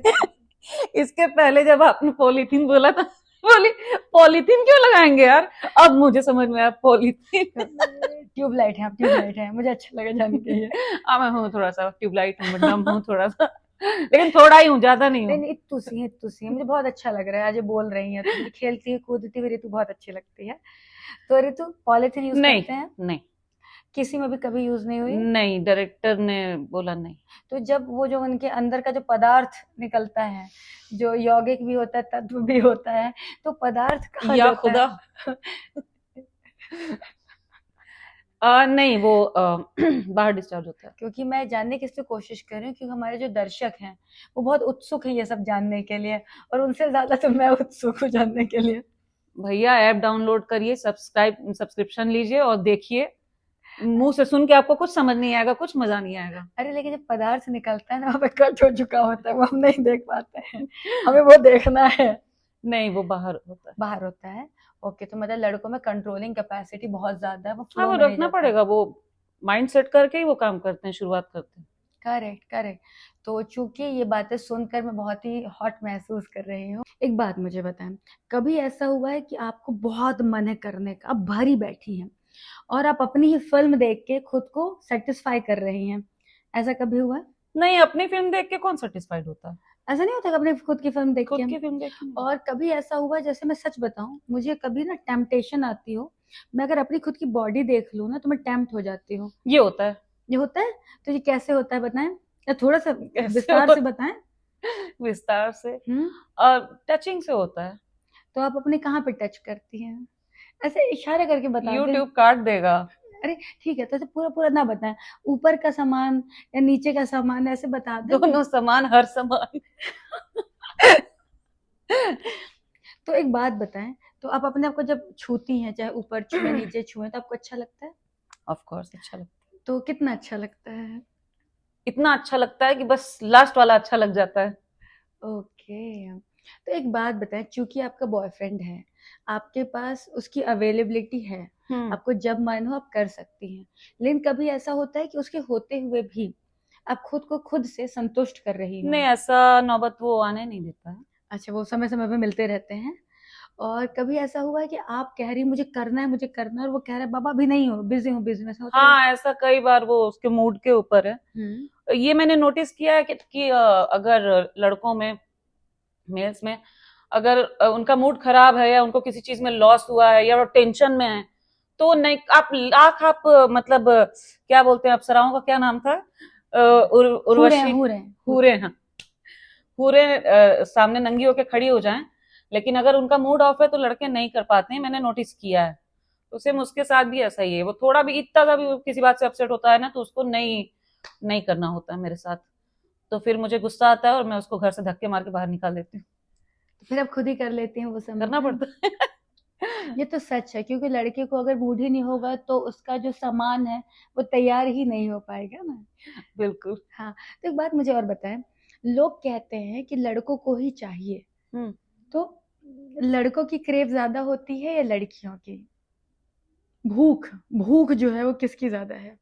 B: इसके पहले जब आपने पॉलीथीन बोला था, बोली पॉलीथीन क्यों लगाएंगे यार, अब मुझे समझ में आया पॉलीथीन।
A: ट्यूबलाइट है, आप ट्यूबलाइट है, मुझे अच्छा लगा जान के ये।
B: हाँ मैं हूँ थोड़ा सा ट्यूबलाइट हूँ, डम हूँ थोड़ा सा, लेकिन थोड़ा ही हूँ, ज्यादा नहीं
A: नहीं
B: हूँ।
A: नहीं, इत्तू सी है, इत्तू सी है, मुझे बहुत अच्छा लग रहा है आज ये बोल रही हैं तो, मुझे खेलती हुई कूदती हुई ऋतु बहुत अच्छी लगती है। तो ऋतु पॉलीथीन यूज
B: नहीं
A: करते हैं?
B: नहीं
A: किसी में भी कभी यूज नहीं हुई?
B: नहीं, डायरेक्टर ने बोला नहीं।
A: तो जब वो जो उनके अंदर का जो पदार्थ निकलता है, जो यौगिक भी होता है, तत्व भी होता है, तो पदार्थ कहाँ
B: या
A: जाता
B: खुदा।
A: है?
B: नहीं वो बाहर डिस्चार्ज होता है।
A: क्योंकि मैं जानने की इसलिए कोशिश कर रही हूँ क्योंकि हमारे जो दर्शक हैं वो बहुत उत्सुक हैं ये सब जानने के लिए, और उनसे ज्यादा तो मैं उत्सुक हूँ जानने के लिए।
B: भैया ऐप डाउनलोड करिए, सब्सक्रिप्शन लीजिए और देखिए, मुंह से सुन के आपको कुछ समझ नहीं आएगा, कुछ मजा नहीं आएगा।
A: अरे लेकिन जब पदार्थ निकलता है ना, वहाँ पे कट हो चुका होता है, वो हम नहीं देख पाते हैं, हमें वो देखना है।
B: नहीं वो बाहर होता है।
A: बाहर होता है। ओके, तो मतलब लड़कों में कंट्रोलिंग कैपेसिटी बहुत ज्यादा है, वो
B: हाँ
A: फ्लो
B: वो
A: में नहीं
B: रखना
A: जाता।
B: पड़ेगा, वो माइंड सेट करके ही वो काम करते हैं, शुरुआत करते हैं।
A: Correct correct. तो चूंकि ये बातें सुनकर मैं बहुत ही हॉट महसूस कर रही हूँ, एक बात मुझे बताएं, कभी ऐसा हुआ है कि आपको बहुत मन है करने का, आप भरी बैठी हैं और आप अपनी ही फिल्म देख के खुद को सेटिस्फाई कर रही हैं, ऐसा कभी हुआ है?
B: नहीं, अपनी फिल्म देख के कौन सेटिस्फाइड होता है?
A: ऐसा नहीं होता कि अपनी खुद की फिल्म देख
B: खुद
A: के?
B: की फिल्म देख के नहीं।
A: और कभी ऐसा हुआ, जैसे मैं सच बताऊं, मुझे कभी ना टेम्पटेशन आती हो, मैं अगर अपनी खुद की बॉडी देख लूं ना तो मैं टेम्प्ट हो जाती हूँ।
B: ये होता है।
A: ये होता है? तो ये कैसे होता है बताएं, या थोड़ा सा
B: कैसे
A: विस्तार
B: होता
A: से बताएं।
B: विस्तार से?
A: हम्म।
B: टचिंग से होता है।
A: तो आप अपने कहाँ पे टच करती हैं? ऐसे इशारे करके बता दें।
B: यूट्यूब काट देगा।
A: अरे ठीक है, तो ऐसे पूरा पूरा ना बताएं, ऊपर का सामान या नीचे का सामान, ऐसे बता दें तो।
B: दोनों समान, हर समान।
A: तो एक बात बताएं, तो आप अपने आप को जब छूती हैं, चाहे ऊपर छुए नीचे छुए, तो आपको अच्छा लगता है?
B: ऑफ कोर्स अच्छा लगता है।
A: तो कितना अच्छा लगता है?
B: इतना अच्छा लगता है कि बस लास्ट वाला अच्छा लग जाता है।
A: ओके। तो एक बात बताएं, चूंकि आपका बॉयफ्रेंड है, आपके पास उसकी अवेलेबिलिटी है, आपको जब मन हो आप कर सकती हैं, लेकिन कभी ऐसा होता है कि उसके होते हुए भी आप खुद को खुद से संतुष्ट कर रही हो?
B: नहीं, ऐसा नौबत वो आने नहीं देता है।
A: अच्छा, वो समय समय पे मिलते रहते हैं। और कभी ऐसा हुआ है कि आप कह रही मुझे करना है, मुझे करना है, और वो कह रहा है बाबा अभी नहीं हो, बिजी हूँ, बिजी, ऐसा होता है?
B: हाँ ऐसा कई बार, वो उसके मूड के ऊपर है।
A: हम्म।
B: ये मैंने नोटिस किया है कि अगर लड़कों में, मेल्स में, अगर उनका मूड खराब है या उनको किसी चीज में लॉस हुआ है या वो टेंशन में है, तो नहीं, आप लाख आप मतलब क्या बोलते हैं, अप्सराओं का क्या नाम था,
A: हूरे
B: उर्वशी,
A: हूरे
B: हूरे, हाँ, पूरे सामने नंगी होके खड़ी हो जाएं, लेकिन अगर उनका मूड ऑफ है तो लड़के नहीं कर पाते हैं, मैंने नोटिस किया है। तो सेम उसके साथ भी ऐसा ही है, वो थोड़ा भी इतना सा भी किसी बात से अपसेट होता है ना, तो उसको नहीं नहीं करना होता है मेरे साथ। तो फिर मुझे गुस्सा आता है और मैं उसको घर से धक्के मार के बाहर निकाल देती हूँ।
A: फिर आप खुद ही कर लेती हैं वो सब?
B: करना पड़ता है।
A: ये तो सच है, क्योंकि लड़के को अगर मूड ही नहीं होगा तो उसका जो सामान है वो तैयार ही नहीं हो पाएगा ना।
B: बिल्कुल।
A: हाँ। तो एक बात मुझे और बताएं, लोग कहते हैं कि लड़कों को ही चाहिए
B: हम्म
A: तो लड़कों की क्रेव ज्यादा होती है या लड़कियों की? भूख भूख जो है वो किसकी ज्यादा है?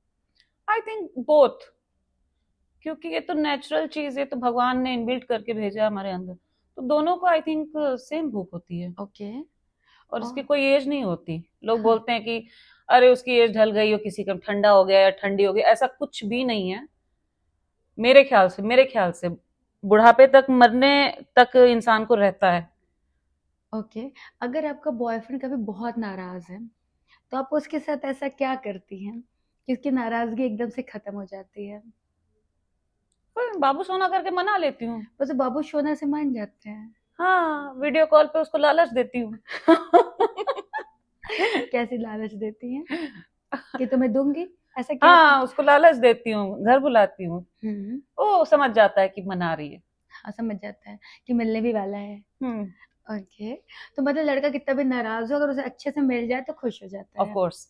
B: आई थिंक बोथ, क्योंकि ये तो नेचुरल चीज है, तो भगवान ने इनबिल्ट करके भेजा है हमारे अंदर, तो दोनों को आई थिंक सेम भूख होती है।
A: ओके।
B: और इसकी
A: और
B: कोई एज नहीं होती। लोग
A: हाँ,
B: बोलते हैं कि अरे उसकी एज ढल गई हो, किसी का ठंडा हो गया या ठंडी हो गई, ऐसा कुछ भी नहीं है। मेरे ख्याल से बुढ़ापे तक, मरने तक इंसान को रहता है।
A: ओके। अगर आपका बॉयफ्रेंड कभी बहुत नाराज है तो आप उसके साथ ऐसा क्या करती हैं कि उसकी नाराजगी एकदम से खत्म हो जाती है?
B: फिर बाबू सोना करके मना लेती हूँ।
A: वो तो बाबू सोना से मान जाते हैं।
B: हाँ, वीडियो कॉल पे उसको लालच देती हूँ।
A: कैसी लालच देती हैं कि तुम्हें दूंगी? ऐसा क्या
B: हाँ, उसको लालच देती हूँ, घर बुलाती हूँ।
A: हम्म।
B: वो समझ जाता है कि मना रही है।
A: हाँ, समझ जाता है कि मिलने भी वाला है।
B: हम्म।
A: ओके। तो मतलब लड़का कितना भी नाराज हो, अगर उसे अच्छे से मिल जाए तो खुश हो जाता
B: ऑफ
A: है।
B: कोर्स।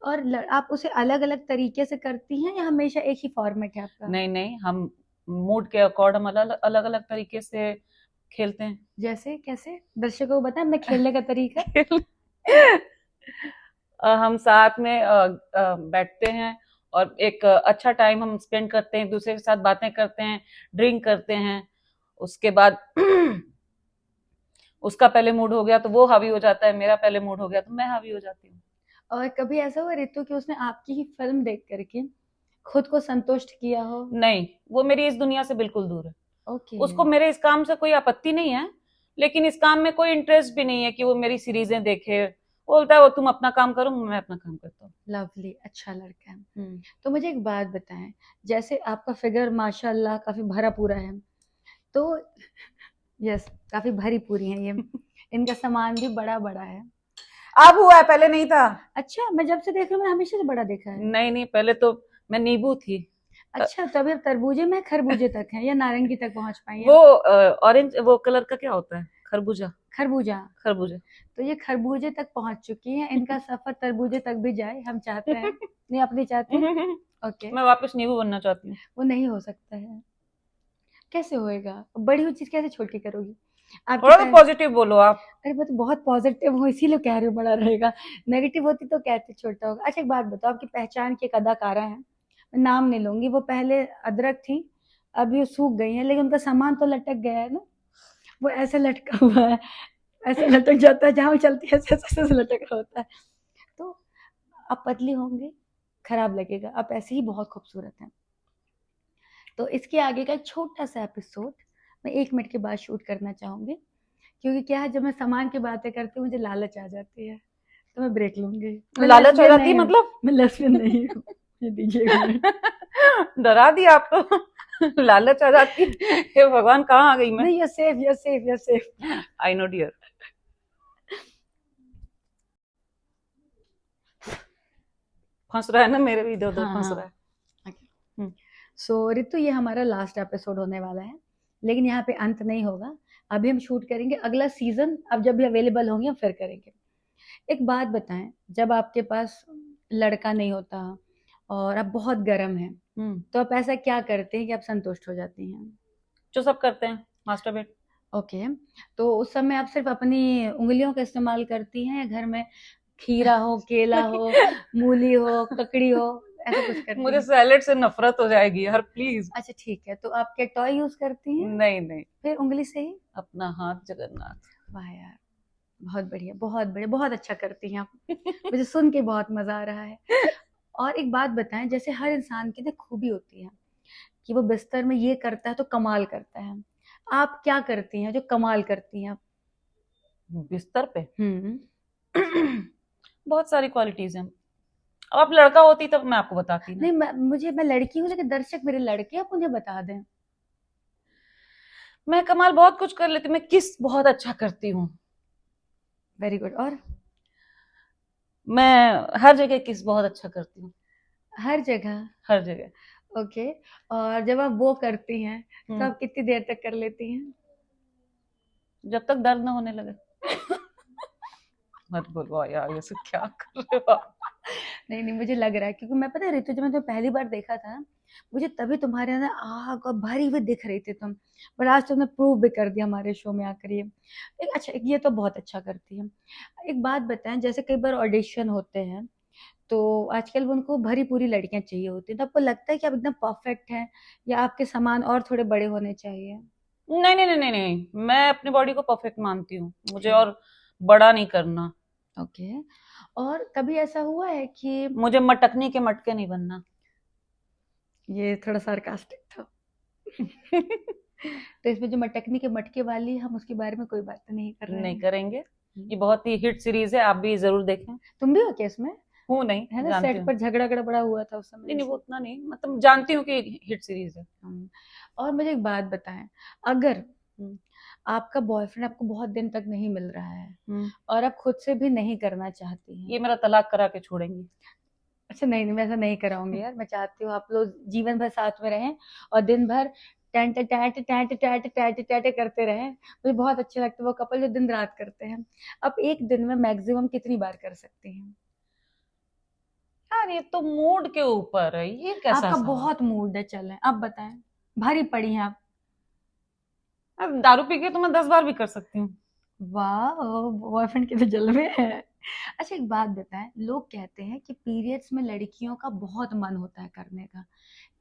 A: और आप उसे अलग अलग तरीके से करती हैं या हमेशा एक ही फॉर्मेट है आपका?
B: नहीं नहीं, हम मूड के अकॉर्ड हम अलग अलग अलग तरीके से खेलते हैं।
A: जैसे कैसे, दर्शकों को बताएं अपने खेलने का तरीका।
B: हम साथ में बैठते हैं और एक अच्छा टाइम हम स्पेंड करते हैं, एक दूसरे के साथ बातें करते हैं, ड्रिंक करते हैं। उसके बाद उसका पहले मूड हो गया तो वो हावी हो जाता है, मेरा पहले मूड हो गया तो मैं हावी हो जाती हूँ।
A: और कभी ऐसा हुआ रितु कि उसने आपकी ही फिल्म देख करके खुद को संतुष्ट किया हो?
B: नहीं, वो मेरी इस दुनिया से बिल्कुल दूर है।
A: ओके।
B: उसको मेरे इस काम से कोई आपत्ति नहीं है, लेकिन इस काम में कोई इंटरेस्ट भी नहीं है कि वो मेरी सीरीजें देखे। बोलता है वो तुम अपना काम करो, मैं अपना काम करता हूँ।
A: लवली, अच्छा लड़का है।
B: हम्म।
A: तो मुझे एक बात बताएं, जैसे आपका फिगर माशाल्लाह काफी भरा पूरा है, तो यस, काफी भरी पूरी है ये, इनका सामान भी बड़ा बड़ा है।
B: अब हुआ है, पहले नहीं था।
A: अच्छा, मैं जब से देख रही हूँ मैंने हमेशा से बड़ा देखा है।
B: नहीं नहीं, पहले तो मैं नींबू थी।
A: अच्छा, तो अभी आप तरबूजे में खरबूजे तक हैं या नारंगी तक पहुंच पाई
B: वो
A: हैं?
B: ऑरेंज वो कलर का क्या होता है, खरबूजा।
A: खरबूजा।
B: खरबूजा।
A: तो ये खरबूजे तक पहुंच चुकी हैं, इनका सफर तरबूजे तक भी जाए हम चाहते हैं। नहीं, आप नहीं चाहती? ओके।
B: मैं वापस नींबू बनना चाहती हूँ।
A: वो नहीं हो सकता है। कैसे होएगा, बड़ी हुई चीज कैसे छोटी करोगी? आपके
B: थोड़ा तो
A: पास,
B: पॉजिटिव बोलो आप।
A: अरे मैं तो बहुत पॉजिटिव हूँ इसीलिए कह रही हूँ बड़ा रहेगा। नेगेटिव होती तो कहते छोटा होगा। अच्छा एक बात बताओ, आपकी पहचान की एक अदाकारा है, मैं नाम नहीं लूंगी, वो पहले अदरक थी, अभी वो सूख गई है, लेकिन उनका सामान तो लटक गया है ना। वो ऐसे लटका हुआ है, ऐसे लटक जाता है, जहाँ वो चलती है ऐसे ऐसे ऐसे लटक रहा होता है। तो आप पतली होंगे, खराब लगेगा, आप ऐसे ही बहुत खूबसूरत हैं। तो इसके आगे का एक छोटा सा एपिसोड मैं 1 मिनट के बाद शूट करना चाहूंगी, क्योंकि क्या है, जब मैं सामान की बातें करती हूँ मुझे लालच आ जाती है, तो मैं ब्रेक लूंगी। मैं
B: लालच हो
A: लेस्बियन
B: जाती
A: नहीं
B: है
A: हूँ,
B: मतलब?
A: मैं लेस्बियन नहीं हूँ। ये दीजिए 1 मिनट।
B: डरा दिया आप तो। लालच आ जाती है, हे भगवान कहाँ आ गई मैं।
A: नहीं, you safe, you safe, you safe.
B: I know dear. फंस रहा है ना, मेरे भी इधर उधर
A: हाँ
B: फंस रहा है।
A: हाँ।
B: हम्म।
A: सो रितु, ये हमारा लास्ट एपिसोड होने वाला है, लेकिन यहाँ पे अंत नहीं होगा। अभी हम शूट करेंगे अगला सीजन, अब जब भी अवेलेबल होंगे हम फिर करेंगे। एक बात बताएं, जब आपके पास लड़का नहीं होता और आप बहुत गर्म हैं, तो आप ऐसा क्या करते हैं कि आप संतुष्ट हो जाती हैं?
B: जो सब करते हैं, मास्टरबेट।
A: ओके। तो उस समय आप सिर्फ अपनी उंगलियों का इस्तेमाल करती हैं या घर में खीरा हो, केला हो, मूली हो, ककड़ी हो, ऐसा कुछ करती
B: मुझे
A: हैं?
B: सैलेड से नफरत हो जाएगी यार, प्लीज।
A: अच्छा ठीक है, तो आप क्या टॉय यूज करती हैं?
B: नहीं नहीं,
A: फिर उंगली से ही?
B: अपना हाथ जगन्नाथ।
A: वाह यार, बहुत बढ़िया, बहुत बढ़िया, बहुत अच्छा करती हैं आप। मुझे सुन के बहुत मजा आ रहा है। और एक बात बताएं, जैसे हर इंसान की ना खूबी होती है कि वो बिस्तर में ये करता है तो कमाल करता है, आप क्या करती हैं जो कमाल करती हैं आप?
B: बिस्तर पे
A: हम्म।
B: बहुत सारी क्वालिटीज हैं। अब आप लड़का होती तब मैं आपको बताती ना।
A: नहीं, मैं लड़की हूँ, लेकिन दर्शक मेरे लड़के, आप मुझे बता दें।
B: मैं कमाल बहुत कुछ कर लेती हूँ, मैं किस बहुत अच्छा करती हूँ।
A: Very good. और
B: मैं हर जगह किस बहुत अच्छा करती हूँ।
A: हर जगह?
B: हर जगह।
A: ओके। और जब आप वो करती हैं तो
B: हम्म।
A: आप कितनी देर तक कर लेती हैं?
B: जब तक दर्द ना होने लगे। मत बोलो यार, ये सब क्या कर रहे हो आप?
A: नहीं नहीं, मुझे लग रहा है, क्योंकि मैं, पता है ऋतु, जब मैं तुम्हें पहली बार देखा था ना, मुझे तभी तुम्हारे अंदर आग और भरी हुई दिख रही थी तुम। पर आज तुमने प्रूव भी कर दिया हमारे शो में आकर ये। एक अच्छा, ये तो बहुत अच्छा करती है। एक बात बताएं, जैसे कई बार ऑडिशन होते हैं तो आजकल वो उनको भरी पूरी लड़कियां चाहिए होती हैं, तो आपको लगता है कि आप एकदम परफेक्ट हैं, या आपके समान और थोड़े बड़े होने चाहिए?
B: नहीं नहीं नहीं नहीं नहीं, मैं अपनी बॉडी को परफेक्ट मानती हूँ, मुझे और बड़ा नहीं करना।
A: ओके। और कभी ऐसा हुआ है कि,
B: मुझे मटकनी के मटके नहीं बनना।
A: ये थोड़ा सार्कास्टिक था। तो इसमें जो मटकनी के मटके वाली, हम उसके बारे में कोई बात नहीं कर रहे
B: नहीं
A: हैं।
B: करेंगे। ये बहुत ही हिट सीरीज है, आप भी जरूर देखें।
A: तुम भी हो क्या इसमें?
B: हूँ नहीं,
A: है ना,
B: जानती
A: सेट
B: हूँ।
A: पर झगड़ा गड़बड़ा हुआ था उस समय
B: नहीं नहीं, वो
A: जैसे।
B: उतना नहीं, मतलब जानती हूँ कि हिट सीरीज है।
A: हम्म। और मुझे एक बात बताएं, अगर
B: हम्म।
A: आपका बॉयफ्रेंड आपको बहुत दिन तक नहीं मिल रहा है,
B: हम्म।
A: और आप खुद से भी नहीं करना चाहती हैं।
B: ये मेरा तलाक करा के छोड़ेंगी।
A: अच्छा नहीं नहीं, मैं ऐसा नहीं कराऊंगी यार, मैं चाहती हूँ आप लोग जीवन भर साथ में रहें, और दिन भर tent tent tent tent tent tent करते रहें। मुझे बहुत अच्छे लगते हैं वो कपल जो दिन रात करते हैं। अब एक दिन में मैक्सिमम कितनी बार कर सकती हैं?
B: यार ये तो मूड के ऊपर है, ये कैसा
A: आपका
B: सवाल।
A: बहुत मूड है, चलें अब बताएं, भारी पड़ी हैं आप।
B: अब दारू पी के तो मैं 10 बार भी कर सकती हूँ।
A: वाह, बॉयफ्रेंड के तो जलवे हैं। अच्छा एक बात बताएं, लोग कहते हैं कि पीरियड्स में लड़कियों का बहुत मन होता है करने का,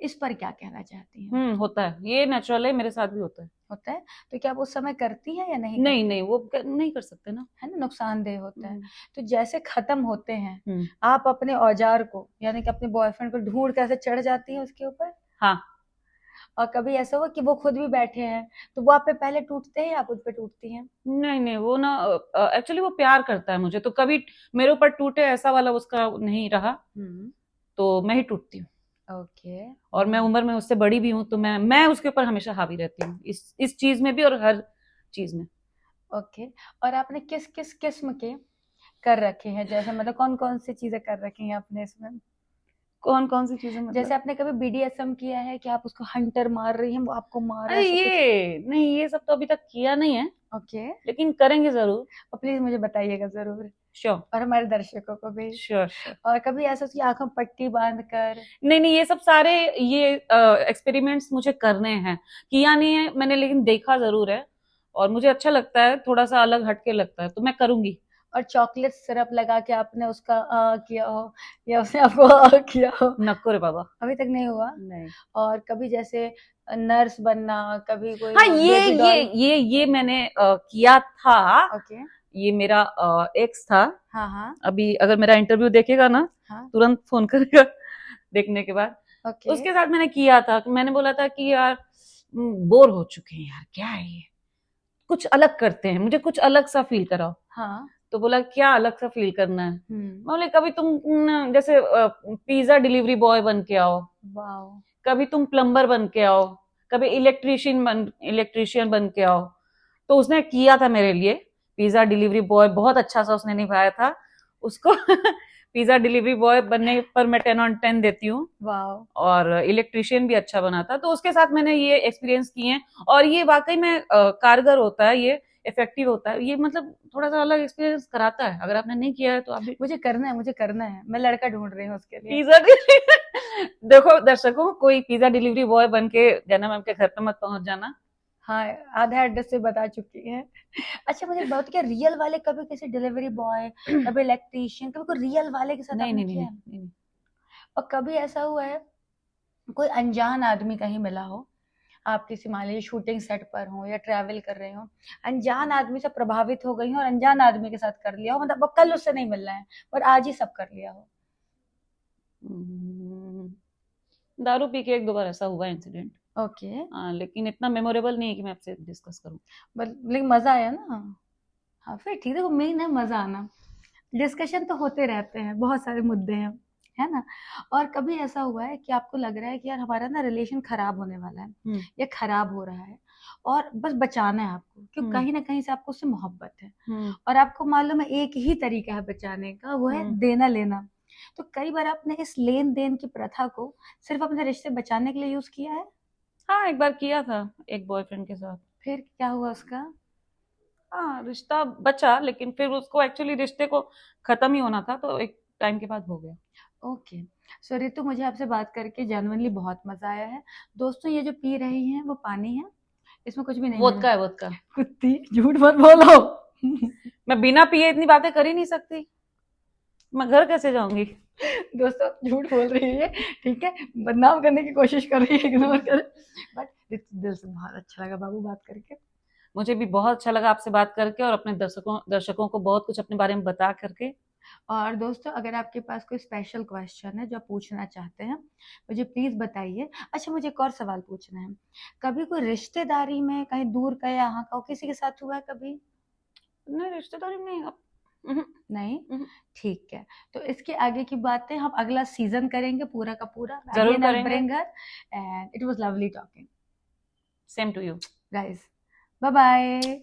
A: इस पर क्या कहना चाहती हैं?
B: होता है, ये नेचुरल है, मेरे साथ भी होता है।
A: होता है? तो क्या आप उस समय करती हैं या नहीं
B: नहीं
A: करती?
B: नहीं, वो नहीं कर सकते ना।
A: है ना, नुकसानदेह होता है।
B: हम्म।
A: तो जैसे खत्म होते हैं,
B: हम्म।
A: आप अपने औजार को, यानी कि अपने बॉयफ्रेंड को ढूंढ कर ऐसे चढ़ जाती हैं उसके ऊपर?
B: हाँ।
A: और कभी ऐसा हुआ कि वो खुद भी बैठे हैं, तो वो आप पे पहले टूटते हैं या आप उस पे टूटती हैं?
B: नहीं नहीं, वो ना एक्चुअली वो प्यार करता है मुझे, तो कभी मेरे ऊपर टूटे ऐसा वाला उसका नहीं रहा।
A: हम्म।
B: तो मैं ही टूटती हूँ।
A: ओके।
B: और मैं उम्र में उससे बड़ी भी हूँ, तो मैं उसके ऊपर हमेशा हावी रहती हूँ, इस चीज में भी और हर चीज में।
A: ओके। और आपने किस किस किस्म के कर रखे हैं, जैसे मतलब कौन कौन सी चीजें कर रखी हैं आपने इसमें?
B: कौन कौन सी चीजें
A: जैसे
B: मतलब?
A: आपने कभी बीडीएसएम किया है कि आप उसको हंटर मार रही हैं, वो आपको मार रहा है,
B: अरे
A: ऐसा कुछ?
B: ये नहीं, ये सब तो अभी तक किया नहीं है,
A: ओके।
B: लेकिन करेंगे जरूर।
A: और प्लीज मुझे बताइएगा जरूर,
B: श्योर।
A: और हमारे दर्शकों को भी।
B: Sure sure.
A: और कभी ऐसा उसकी आंखों में पट्टी बांध कर?
B: नहीं नहीं, ये सब सारे ये एक्सपेरिमेंट्स मुझे करने हैं। किया नहीं है मैंने, लेकिन देखा जरूर है। और मुझे अच्छा लगता है, थोड़ा सा अलग हटके लगता है, तो मैं करूंगी।
A: और चॉकलेट सिरप लगा के आपने उसका किया हो, या उसने आपको किया हो?
B: नको रे बाबा।
A: अभी तक नहीं हुआ?
B: नहीं।
A: और कभी जैसे नर्स बनना, कभी कोई
B: हाँ, ये
A: बेबी
B: ये
A: डॉल?
B: ये मैंने किया था।
A: ओके।
B: ये मेरा एक्स था।
A: हाँ हाँ।
B: अभी अगर मेरा इंटरव्यू देखेगा ना,
A: हाँ।
B: तुरंत फोन करेगा देखने के बाद।
A: ओके।
B: उसके साथ मैंने किया था, कि मैंने बोला था कि यार बोर हो चुके हैं यार, क्या है ये, कुछ अलग करते हैं, मुझे कुछ अलग सा फील कराओ।
A: हाँ।
B: तो बोला क्या अलग सा फील करना है?
A: हम्म।
B: मैं बोले कभी तुम जैसे पिज्जा डिलीवरी बॉय बन के आओ,
A: वाओ।
B: कभी तुम प्लम्बर बन के आओ, कभी इलेक्ट्रिशियन बन के आओ। तो उसने किया था मेरे लिए पिज्जा डिलीवरी बॉय, बहुत अच्छा सा उसने निभाया था उसको। पिज्जा डिलीवरी बॉय बनने पर मैं 10/10 देती हूँ।
A: वाओ।
B: और इलेक्ट्रिशियन भी अच्छा बना था, तो उसके साथ मैंने ये एक्सपीरियंस किए हैं। और ये वाकई में कारगर होता है, ये इफेक्टिव होता है, ये मतलब थोड़ा सा अलग एक्सपीरियंस कराता है। अगर आपने नहीं किया है तो आप भी
A: मुझे करना है, मुझे करना है, मैं लड़का ढूंढ रही हूँ उसके लिए।
B: पिज्जा देखो दर्शकों, कोई पिज्जा डिलीवरी बॉय बन के जैना मैम के घर पे मत पहुंच जाना।
A: हाँ, आधा एड्रेस से बता चुकी है। अच्छा मुझे बहुत, क्या रियल वाले कभी किसी डिलीवरी बॉय, कभी इलेक्ट्रीशियन, कभी कोई रियल वाले के साथ
B: नहीं
A: आपने
B: नहीं नहीं
A: किया
B: नहीं
A: है?
B: नहीं नहीं।
A: और कभी ऐसा हुआ है कोई अनजान आदमी कहीं मिला हो, आप किसी मान लीजिए शूटिंग सेट पर हो या ट्रैवल कर रहे हो, अनजान आदमी से प्रभावित हो गई हो और अनजान आदमी के साथ कर लिया हो, मतलब अब कल उससे नहीं मिलना है और आज ही सब कर लिया हो?
B: दारू पी के 1-2 बार ऐसा हुआ इंसिडेंट।
A: ओके।
B: लेकिन इतना मेमोरेबल नहीं है कि मैं आपसे डिस्कस करूं।
A: लेकिन मजा आया ना? हाँ फिर ठीक है, वो मेन है मजा आना। डिस्कशन तो होते रहते हैं, बहुत सारे मुद्दे हैं, है ना? और कभी ऐसा हुआ है कि आपको लग रहा है कि यार हमारा ना रिलेशन खराब होने वाला है, या खराब हो रहा है, और बस बचाना है आपको, क्योंकि कहीं ना कहीं से आपको उससे मोहब्बत है, और आपको मालूम है एक ही तरीका है बचाने का, वो है देना लेना। तो कई बार आपने इस लेन देन की प्रथा को सिर्फ अपने रिश्ते बचाने के लिए यूज किया है?
B: हाँ, एक बार किया था एक बॉयफ्रेंड के साथ।
A: फिर क्या हुआ उसका?
B: हाँ, रिश्ता बचा, लेकिन फिर उसको एक्चुअली रिश्ते को खत्म ही होना था, तो एक टाइम के बाद हो गया।
A: ओके। सो रितु, मुझे आपसे बात करके जेन्युइनली बहुत मजा आया है। दोस्तों, ये जो पी रही हैं वो पानी है, इसमें कुछ भी नहीं
B: वोदका
A: है।
B: है, वोदका।
A: कुत्ती, झूठ मत बोलो।
B: मैं बिना पिए इतनी बातें कर ही नहीं सकती, मैं घर कैसे जाऊंगी।
A: दोस्तों, झूठ बोल रही है, ठीक है, बदनाम करने की कोशिश कर रही है, इग्नोर कर। बट दिल से बहुत अच्छा लगा बाबू बात करके।
B: मुझे भी बहुत अच्छा लगा आपसे बात करके, और अपने दर्शकों को बहुत कुछ अपने बारे में बता करके।
A: और दोस्तों, अगर आपके पास कोई स्पेशल क्वेश्चन है जो आप पूछना चाहते हैं, मुझे प्लीज बताइए। अच्छा, मुझे एक और सवाल पूछना है। कभी कोई रिश्तेदारी में कहीं दूर का या यहाँ का किसी के साथ हुआ है कभी?
B: नहीं, रिश्तेदारी में नहीं अब।
A: नहीं। ठीक है, तो इसके आगे की बातें हम अगला सीजन करेंगे पूरा का पूरा।
B: जरूर
A: अगेन आई
B: करेंगे।
A: Bring her, and it was lovely talking
B: same to you.
A: Guys. Bye bye.